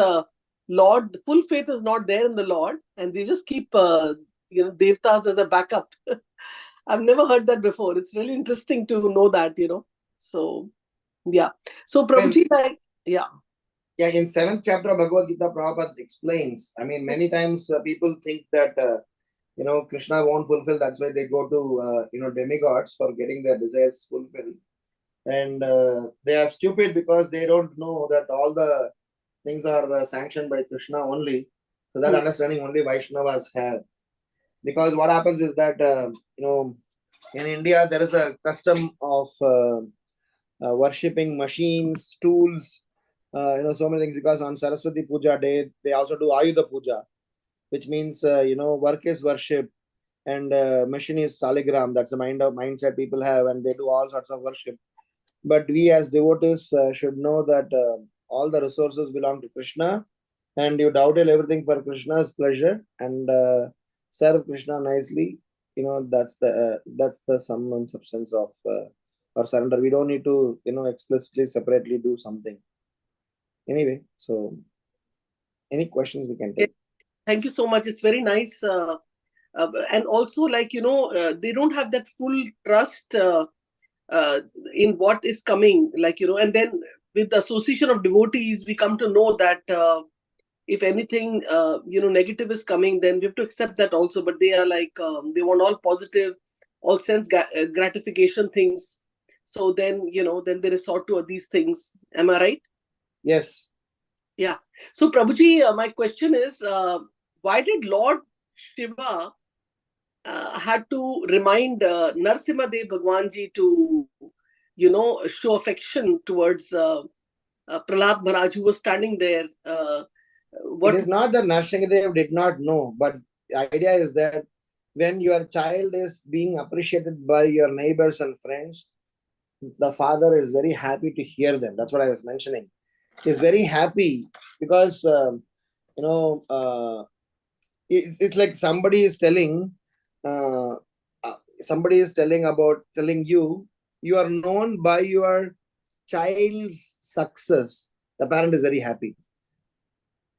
Speaker 1: Lord, full faith is not there in the Lord, and they just keep devtas as a backup. I've never heard that before. It's really interesting to know that. So yeah. So Prabhuji, yeah.
Speaker 4: Yeah, in 7th chapter of Bhagavad Gita, Prabhupada explains. I mean, many times people think that Krishna won't fulfill. That's why they go to demigods for getting their desires fulfilled. And they are stupid because they don't know that all the things are sanctioned by Krishna only. So that understanding only Vaishnavas have. Because what happens is that in India there is a custom of worshipping machines, tools, so many things. Because on Saraswati Puja day they also do Ayudha Puja, which means work is worship and machine is saligram. That's the mindset people have, and they do all sorts of worship. But we as devotees should know that all the resources belong to Krishna, and you dawdle everything for Krishna's pleasure and serve Krishna nicely. That's the sum and substance of our surrender. We don't need to explicitly separately do something. Anyway, so any questions we can take.
Speaker 1: Thank you so much. It's very nice. And also, they don't have that full trust in what is coming, and then with the association of devotees, we come to know that if anything, negative is coming, then we have to accept that also. But they are they want all positive, all sense gratification things. So then, then they resort to these things. Am I right?
Speaker 4: Yes.
Speaker 1: Yeah. So Prabhuji, my question is, why did Lord Shiva had to remind Narsimhadev Bhagwanji to, show affection towards Prahlad Maharaj, who was standing there?
Speaker 4: It is not that Narsimhadev did not know, but the idea is that when your child is being appreciated by your neighbors and friends, the father is very happy to hear them. That's what I was mentioning. He's very happy because, it's like somebody is telling you, you are known by your child's success. The parent is very happy.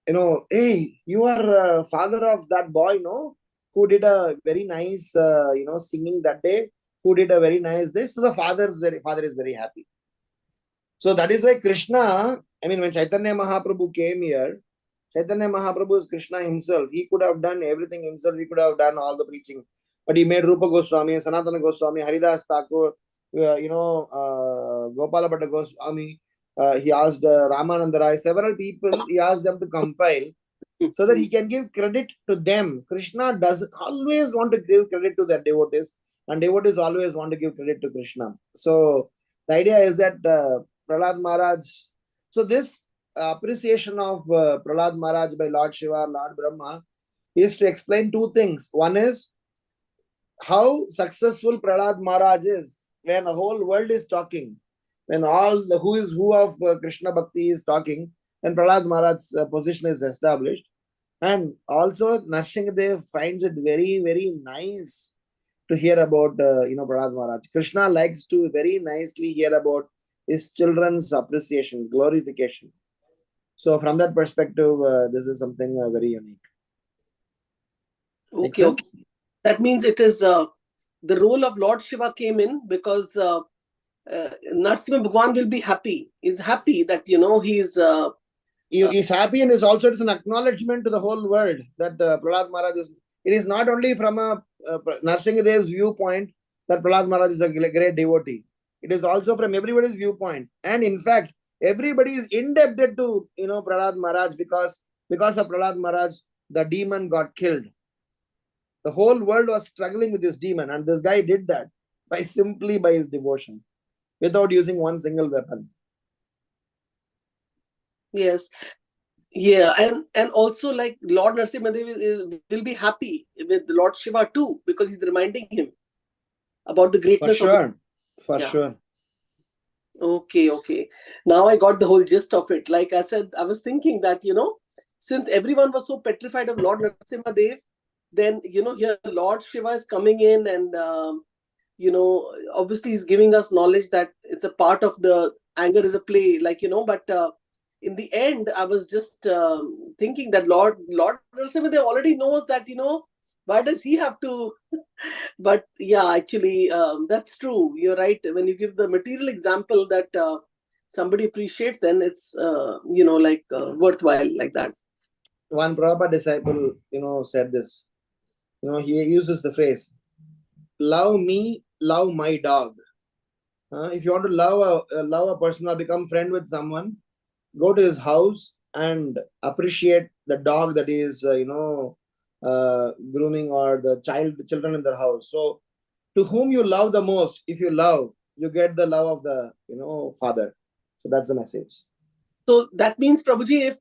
Speaker 4: Hey, you are father of that boy, no? Who did a very nice, singing that day, who did a very nice this. So the father is very happy. So that is why Krishna, when Chaitanya Mahaprabhu came here, Chaitanya Mahaprabhu is Krishna himself. He could have done everything himself. He could have done all the preaching. But he made Rupa Goswami, Sanatana Goswami, Haridas Thakur, Gopala Bhatta Goswami. He asked Ramananda Rai, several people, he asked them to compile so that he can give credit to them. Krishna does always want to give credit to their devotees, and devotees always want to give credit to Krishna. So the idea is that Prahlad Maharaj, so this appreciation of Prahlad Maharaj by Lord Shiva, Lord Brahma, is to explain two things. One is how successful Prahlad Maharaj is when the whole world is talking, when all the who is who of Krishna Bhakti is talking, and Prahlad Maharaj's position is established. And also Narsingadev finds it very, very nice to hear about Prahlad Maharaj. Krishna likes to very nicely hear about his children's appreciation, glorification. So from that perspective, this is something very unique. Make
Speaker 1: Okay, okay.
Speaker 4: sense?
Speaker 1: That means it is the role of Lord Shiva came in because Narasimha Bhagwan will be happy. He's happy that he's
Speaker 4: He's happy, and it is an acknowledgement to the whole world that Prahlad Maharaj is. It is not only from a Narasimha viewpoint that Prahlad Maharaj is a great devotee. It is also from everybody's viewpoint, and in fact, everybody is indebted to Prahlad Maharaj because of Prahlad Maharaj, the demon got killed. The whole world was struggling with this demon, and this guy did that simply by his devotion, without using one single weapon.
Speaker 1: Yes. Yeah, and also like Lord Narasimha will be happy with Lord Shiva too, because he's reminding him about the greatness of the...
Speaker 4: For sure.
Speaker 1: Okay. Now I got the whole gist of it. Like I said, I was thinking that, since everyone was so petrified of Lord Narasimha Dev, then, here Lord Shiva is coming in and, obviously he's giving us knowledge that it's a part of the anger is a play, but in the end, I was just thinking that Lord Narasimha Dev already knows that, why does he have to? But yeah, actually, that's true. You're right. When you give the material example that somebody appreciates, then it's, worthwhile like that.
Speaker 4: One Prabhupada disciple, said this. He uses the phrase, love me, love my dog. If you want to love a person or become friend with someone, go to his house and appreciate the dog that is, grooming, or the children in their house. So, to whom you love the most, if you love, you get the love of the, father. So that's the message.
Speaker 1: So that means, Prabhuji, if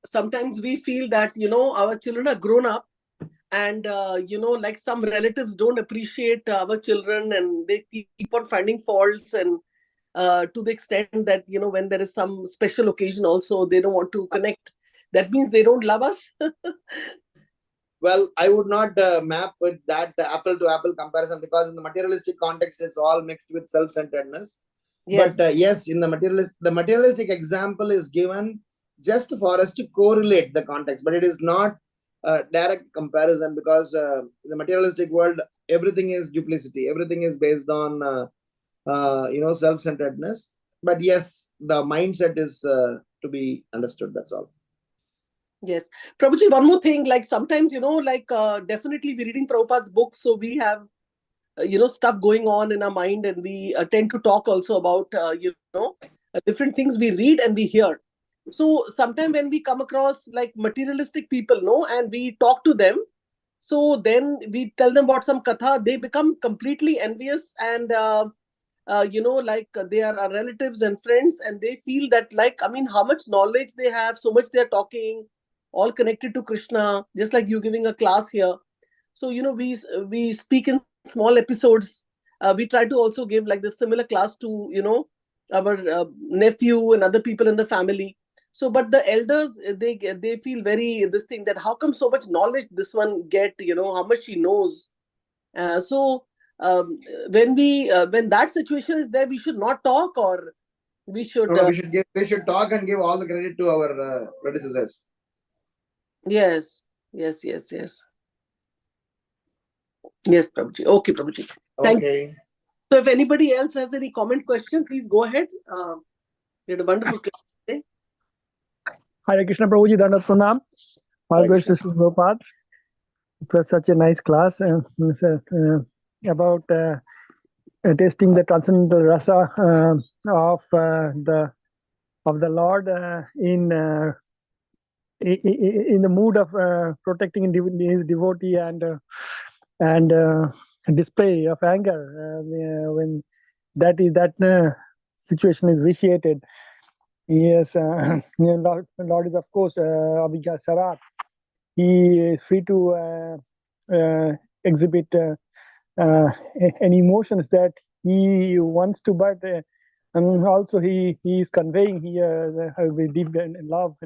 Speaker 1: sometimes we feel that, our children are grown up and, like some relatives don't appreciate our children and they keep on finding faults, and to the extent that, when there is some special occasion also, they don't want to connect. That means they don't love us?
Speaker 4: Well, I would not map with that apple to apple comparison, because in the materialistic context, it's all mixed with self-centeredness.
Speaker 1: Yes.
Speaker 4: But yes, in the materialistic example is given just for us to correlate the context, but it is not a direct comparison, because in the materialistic world, everything is duplicity, everything is based on self-centeredness. But yes, the mindset is to be understood. That's all.
Speaker 1: Yes. Prabhuji, one more thing, like sometimes, definitely we're reading Prabhupada's books, so we have, stuff going on in our mind, and we tend to talk also about, different things we read and we hear. So sometimes when we come across like materialistic people, and we talk to them, so then we tell them about some katha, they become completely envious, and, they are our relatives and friends, and they feel that, how much knowledge they have, so much they're talking, all connected to Krishna, just like you giving a class here. So, we speak in small episodes. We try to also give like the similar class to, our nephew and other people in the family. So, but the elders, they feel very this thing, that how come so much knowledge this one get, how much she knows. So when that situation is there, we should not talk, or we should...
Speaker 4: No, we should talk and give all the credit to our predecessors.
Speaker 1: Yes, Prabhuji. Okay, Prabhuji. Thank you. So if anybody else has any comment, question, please go ahead. You had a wonderful class today.
Speaker 5: Hare Krishna, Prabhuji, Dandavat Pranam. All goes to Prabhupada. It was such a nice class about tasting the transcendental rasa of the Lord in the mood of protecting his devotee and display of anger when that situation is vitiated. Yes, Lord is of course Abhijna Sarat. He is free to exhibit any emotions that he wants to, but also he is conveying here deep love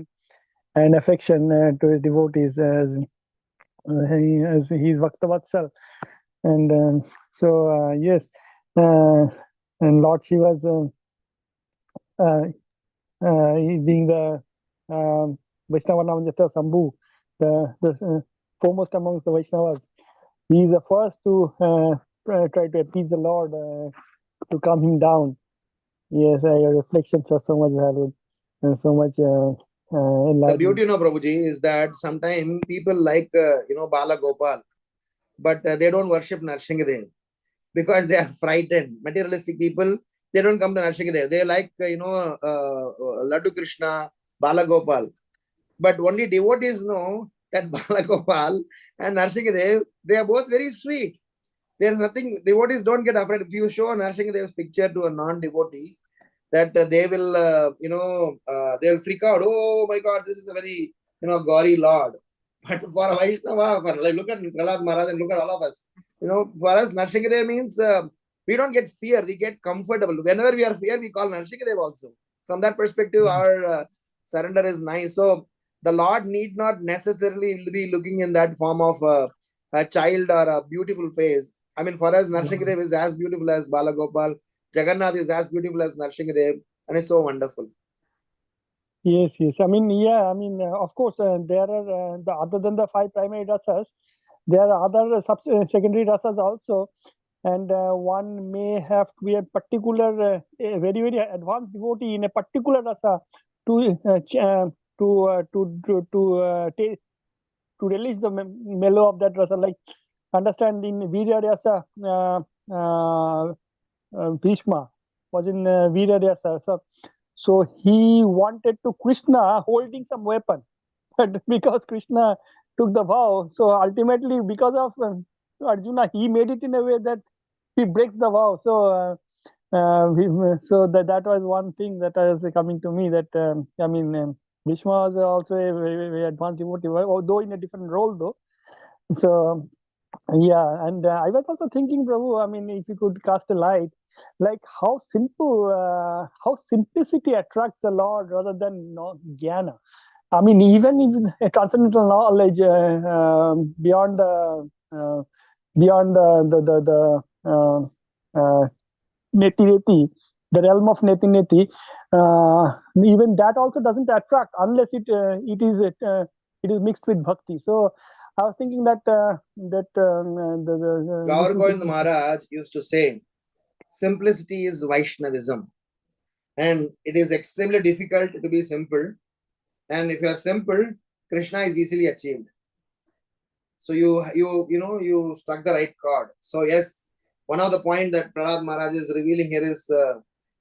Speaker 5: and affection to his devotees as he is Vaktavatsal. And so yes, and Lord Shiva's being the Vaishnava Namajata Sambhu, the foremost amongst the Vaishnavas. He is the first to try to appease the Lord, to calm him down. Yes, your reflections are so much valued and so much
Speaker 4: The
Speaker 5: enlightened.
Speaker 4: beauty, Prabhuji, is that sometimes people like, Bala Gopal, but they don't worship Narsinghadev because they are frightened. Materialistic people, they don't come to Narsinghadev. They like, Laddu Krishna, Bala Gopal. But only devotees know that Bala Gopal and Narsinghadev, they are both very sweet. There's nothing, devotees don't get afraid. If you show Narsinghdev's picture to a non-devotee, that they will, they'll freak out. Oh my God, this is a very, gory Lord. But for a Vaishnava, look at Prahlad Maharaj and look at all of us. For us, Narsinghadev means we don't get fear, we get comfortable. Whenever we are fear, we call Narsinghadev also. From that perspective, our surrender is nice. So the Lord need not necessarily be looking in that form of a child or a beautiful face. I mean, for us, Narsinghadev is as beautiful as Balagopal. Jagannath is as beautiful as Narsinghadev, and it's so wonderful.
Speaker 5: Yes, yes. I mean, yeah, I mean, of course, there are, other than the 5 primary rasas, there are other secondary rasas also. And one may have to be a particular, a very, very advanced devotee in a particular rasa to release the mellow of that rasa. Like, understand in Virya rasa, Bhishma was in Virya rasa. So he wanted to Krishna holding some weapon, but because Krishna took the vow, so ultimately because of Arjuna, he made it in a way that he breaks the vow. So that was one thing that was coming to me. That Bhishma was also a very, very advanced devotee, although in a different role though. So yeah, and I was also thinking, Prabhu, I mean, if you could cast a light, like how simplicity attracts the Lord rather than jnana. I mean, even in a transcendental knowledge beyond the neti, the realm of neti, even that also doesn't attract unless it is mixed with bhakti. So I was thinking that
Speaker 4: Gaur Govind Maharaj used to say, simplicity is Vaishnavism. And it is extremely difficult to be simple. And if you are simple, Krishna is easily achieved. So you struck the right chord. So yes, one of the points that Prahlad Maharaj is revealing here is,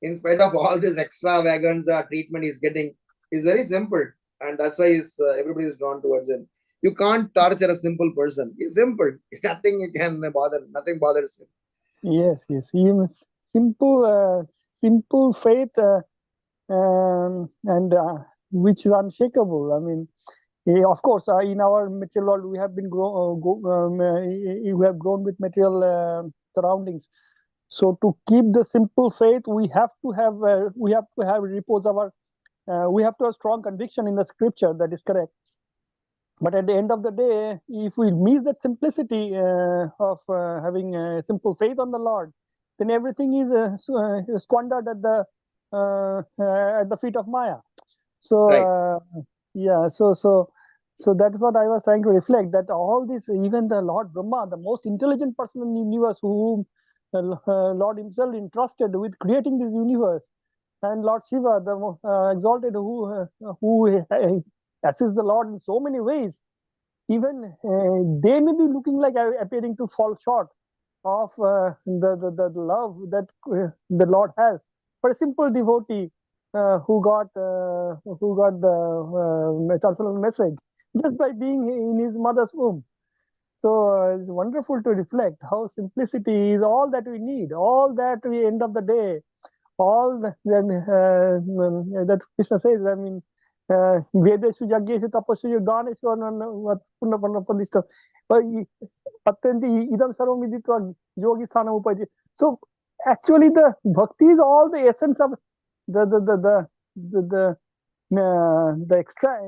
Speaker 4: in spite of all this extravaganza treatment he's getting, is very simple. And that's why everybody is drawn towards him. You can't torture a simple person. He's simple. Nothing you can bother. Nothing bothers him.
Speaker 5: Yes, yes. Even simple faith, and which is unshakable. I mean, of course, in our material world, we have been we have grown with material surroundings. So to keep the simple faith, we have to have repose our. We have to have strong conviction in the scripture. That is correct. But at the end of the day, if we miss that simplicity of having simple faith on the Lord, then everything is squandered at the feet of Maya. So
Speaker 4: Right.
Speaker 5: yeah, so that's what I was trying to reflect. That all this, even the Lord Brahma, the most intelligent person in the universe, whom Lord Himself entrusted with creating this universe, and Lord Shiva, the exalted, who assists the Lord in so many ways, even they may be looking like appearing to fall short of the love that the Lord has for a simple devotee who got the transcendental message just by being in his mother's womb. So it's wonderful to reflect how simplicity is all that we need, all that we end of the day, all that Krishna says. I mean, Vedeshu Yajneshu Tapasyu Daneshu Punapandishta. Idam Sarvam Viditva Yogi Sthanam Upaji. So actually the bhakti is all the essence of the extra,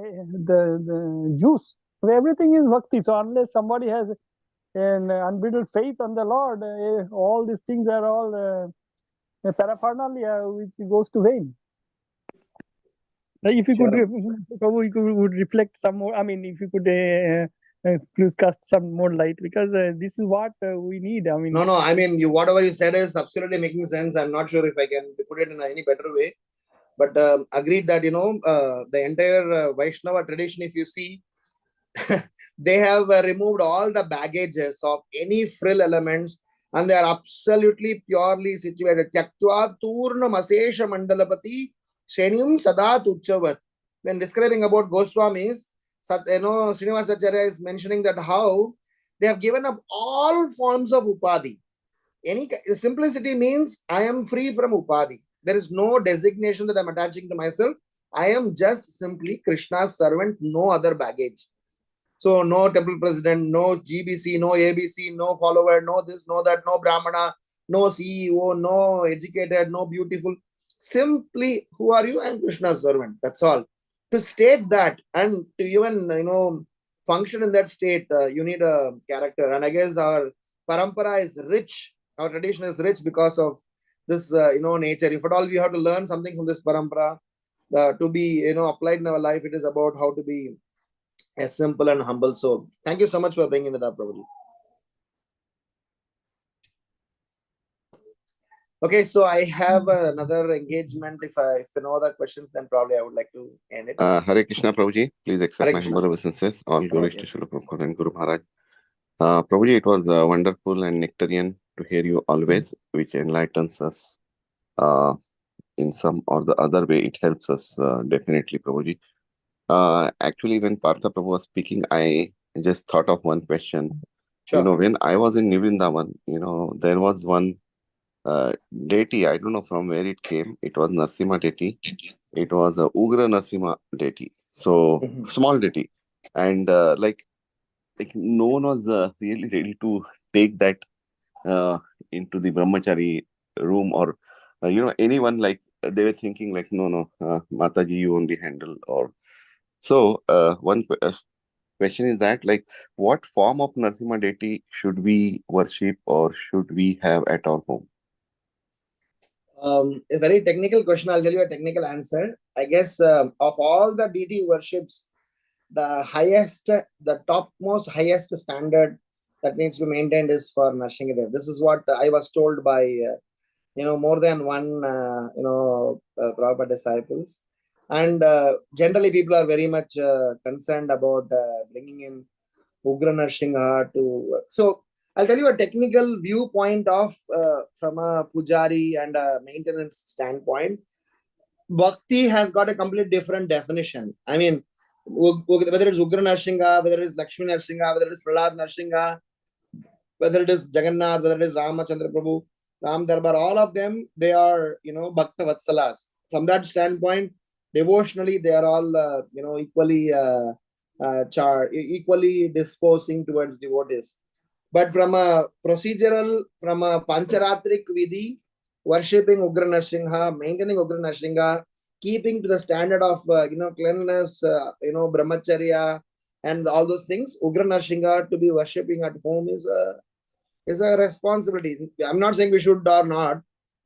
Speaker 5: the juice. So everything is bhakti. So unless somebody has an unbridled faith on the Lord, all these things are all paraphernalia which goes to vain. If you
Speaker 4: Sure.
Speaker 5: could, Prabhu, you would reflect some more. I mean, if you could please cast some more light, because this is what we need. I mean,
Speaker 4: No, I mean, whatever you said is absolutely making sense. I'm not sure if I can put it in any better way, but agreed that, the entire Vaishnava tradition, if you see, they have removed all the baggages of any frill elements, and they are absolutely purely situated. Tyaktva turnam asesha mandalapati shenyam sada tuchavat. When describing about Goswamis, Srinivasacharya is mentioning that how they have given up all forms of upadhi. Simplicity means I am free from upadhi. There is no designation that I'm attaching to myself. I am just simply Krishna's servant, no other baggage. So no temple president, no GBC, no ABC, no follower, no this, no that, no Brahmana, no CEO, no educated, no beautiful. Simply, who are you? I am Krishna's servant. That's all. To state that and to even function in that state, you need a character. And I guess our parampara is rich. Our tradition is rich because of this nature. If at all we have to learn something from this parampara to be applied in our life, it is about how to be a simple and humble soul. Thank you so much for bringing that up, Prabhuji. Okay, so I have another engagement. If you know other questions, then probably I would like to end it.
Speaker 3: Hare Krishna, Prabhuji. Please accept
Speaker 4: Hare
Speaker 3: my
Speaker 4: Krishna.
Speaker 3: humble obeisances. All glories to
Speaker 4: Yes.
Speaker 3: Srila Prabhupada and Guru Maharaj. Prabhuji, it was wonderful and nectarian to hear you always, which enlightens us in some or the other way. It helps us definitely, Prabhuji. Actually, when Partha Prabhu was speaking, I just thought of one question.
Speaker 4: Sure.
Speaker 3: When I was in Vrindavan, there was one deity. I don't know from where it came. It was Narsimha deity. It was a Ugra Narsimha deity. So small deity, and like no one was really ready to take that into the brahmachari room, or anyone, like they were thinking like no, Mataji, you only handle. Or so one question is that, like, what form of Narsimha deity should we worship or should we have at our home?
Speaker 4: A very technical question. I'll tell you a technical answer. I guess of all the deity worships, the topmost highest standard that needs to be maintained is for Narsinghadev. This is what I was told by more than one Prabhupada disciples, and generally people are very much concerned about bringing in Ugra Narsingha to. So I'll tell you a technical viewpoint of from a pujari and a maintenance standpoint. Bhakti has got a completely different definition. I mean, whether it's Ugra Narsingha, whether it's Lakshmi Narsingha, whether it's Prahlad Narsingha, whether it is Jagannath, whether it is Ramachandra Prabhu, Ram Darbar, all of them, they are, Bhakta Vatsalas. From that standpoint, devotionally, they are all, equally disposing towards devotees. But from a procedural, from a Pancharatrik Vidhi, worshipping Ugra Narsingha, maintaining Ugra Narsingha, keeping to the standard of, cleanliness, brahmacharya, and all those things, Ugra Narsingha to be worshipping at home is a responsibility. I'm not saying we should or not.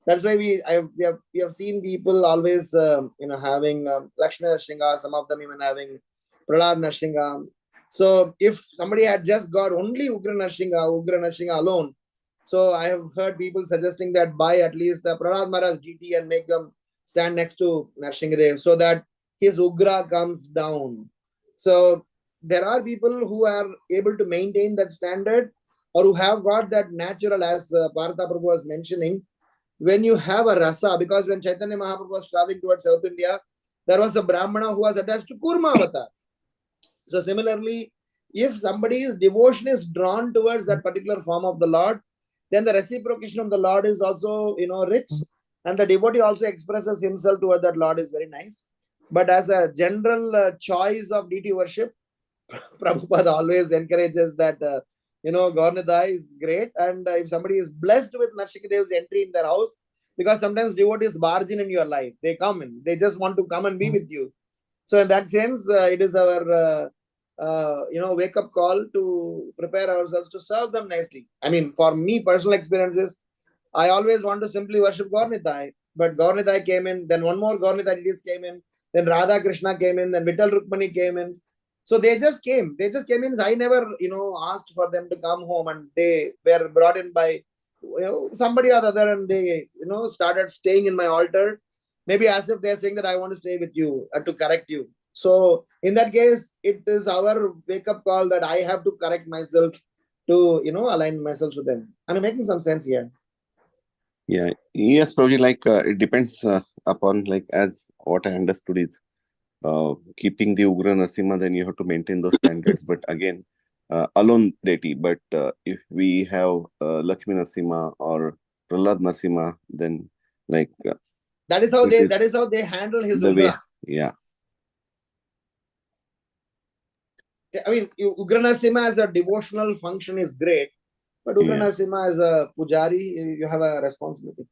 Speaker 4: That's why we have seen people always having Lakshmi Narsingha, some of them even having Prahlad Narsingha. So if somebody had just got only Ugra Narsingha alone, so I have heard people suggesting that buy at least the Prahlad Maharaj GT and make them stand next to Narsinghadev so that his Ugra comes down. So there are people who are able to maintain that standard, or who have got that natural, as Partha Prabhu was mentioning, when you have a rasa, because when Chaitanya Mahaprabhu was traveling towards South India, there was a Brahmana who was attached to Kurma Avatar. So similarly, if somebody's devotion is drawn towards that particular form of the Lord, then the reciprocation of the Lord is also, rich, and the devotee also expresses himself toward that Lord is very nice. But as a general choice of deity worship, Prabhupada always encourages that Gaurnadai is great, and if somebody is blessed with Narsinghdev's entry in their house, because sometimes devotees barge in your life, they come in, they just want to come and be with you. So in that sense, it is our wake up call to prepare ourselves to serve them nicely. I mean, for me, personal experiences, I always want to simply worship Gaurnadai, but Gaurnadai came in, then one more Gaurnadai deities came in. Then Radha Krishna came in, then Vittal Rukmani came in. So they just came. They just came in. I never, asked for them to come home, and they were brought in by somebody or the other, and they, started staying in my altar. Maybe as if they're saying that I want to stay with you to correct you. So in that case, it is our wake-up call that I have to correct myself to, align myself to them. Am I making some sense here?
Speaker 3: Yeah. Yes, Prabhuji, like it depends upon, like, as what I understood is keeping the Ugra Narasimha, then you have to maintain those standards. But again, alone deity. But if we have Lakshmi Narasimha or Prahlad Narasimha, then like
Speaker 4: that is how they handle his
Speaker 3: the way.
Speaker 4: Ugra.
Speaker 3: Yeah.
Speaker 4: I mean, Ugra Narasimha as a devotional function is great, but Ugra Narasimha as a pujari, you have a responsibility.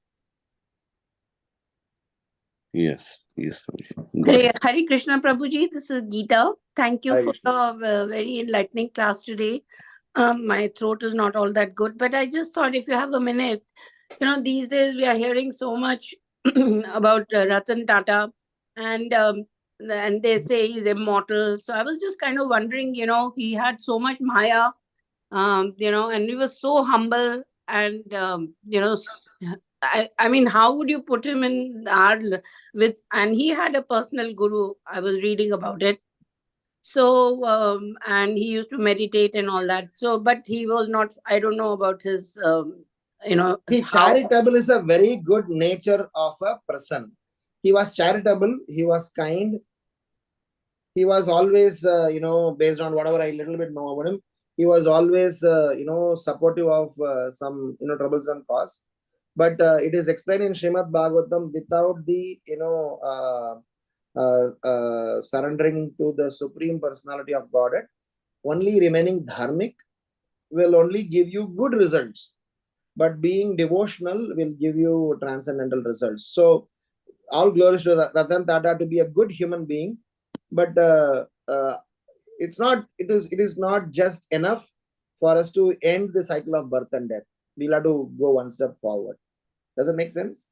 Speaker 3: Yes, Prabhuji.
Speaker 6: Hare Krishna Prabhuji, this is Geeta. Thank you
Speaker 4: Hare
Speaker 6: for the very enlightening class today. My throat is not all that good, but I just thought if you have a minute, these days we are hearing so much about Ratan Tata, and they say he's immortal. So I was just kind of wondering, he had so much Maya, and he was so humble, and I mean, how would you put him in our and he had a personal guru. I was reading about it. So and he used to meditate and all that. So, but he was not. I don't know about his.
Speaker 4: Charitable is a very good nature of a person. He was charitable. He was kind. He was always, based on whatever I little bit know about him, he was always, supportive of some, troublesome cause. But it is explained in Srimad Bhagvatam without the, surrendering to the Supreme Personality of Godhead, only remaining dharmic will only give you good results. But being devotional will give you transcendental results. So, all glories to Ratan Tata to be a good human being, but it is not just enough for us to end the cycle of birth and death. We'll have to go one step forward. Does it make sense?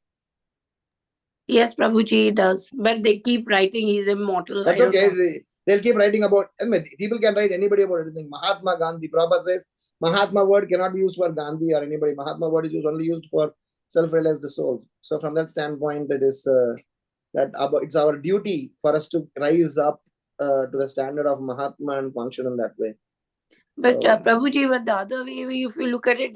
Speaker 6: Yes, Prabhuji, it does. But they keep writing he's immortal.
Speaker 4: That's okay. They'll keep writing about, people can write anybody about anything. Mahatma Gandhi, Prabhupada says, Mahatma word cannot be used for Gandhi or anybody. Mahatma word is only used for self-realized souls. So from that standpoint, it is that it's our duty for us to rise up to the standard of Mahatma and function in that way.
Speaker 6: But Prabhuji, but the other way, if you look at it,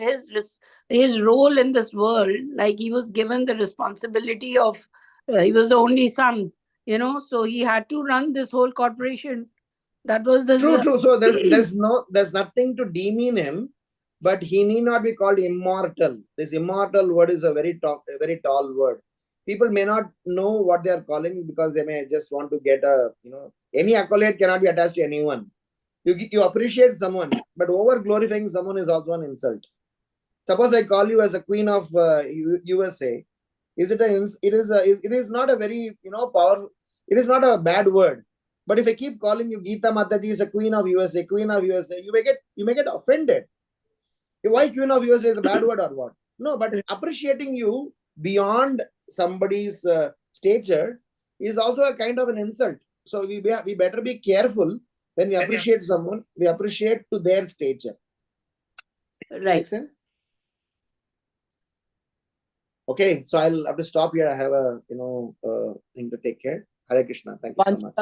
Speaker 6: his role in this world, like he was given the responsibility of, he was the only son, so he had to run this whole corporation. That was the
Speaker 4: true. So there's nothing to demean him, but he need not be called immortal. This immortal word is a very tall word. People may not know what they are calling because they may just want to get any accolade cannot be attached to anyone. You appreciate someone, but over glorifying someone is also an insult. Suppose I call you as a queen of USA. It is not a very powerful. It is not a bad word. But if I keep calling you Geeta Mataji is a queen of USA, you may get offended. Why queen of USA is a bad word or what? No, but appreciating you beyond somebody's stature is also a kind of an insult. So we better be careful when we appreciate someone. We appreciate to their stature.
Speaker 6: Right.
Speaker 4: Make sense? Okay, so I'll have to stop here. I have a thing to take care. Hare Krishna. Thank you so much.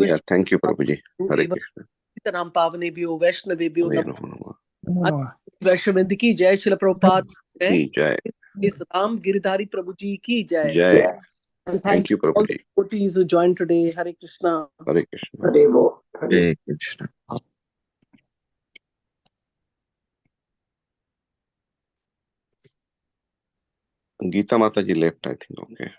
Speaker 3: Yeah, thank you, Prabhuji. Hare Krishna.
Speaker 1: Ram Pavane-bhyo, Vaishnavi-bhyo,
Speaker 3: Hare Namo.
Speaker 1: Vaishnavi की जय, श्रील प्रभुपाद
Speaker 3: की जय.
Speaker 1: इस राम गिरधारी प्रभु जी की जय.
Speaker 3: Jai.
Speaker 1: And
Speaker 3: Thank you,
Speaker 1: all the
Speaker 3: Prabhuji.
Speaker 1: devotees who joined today. Hare Krishna.
Speaker 3: Hare Krishna.
Speaker 2: Hare Krishna.
Speaker 3: Geeta Mataji left, I think. Okay.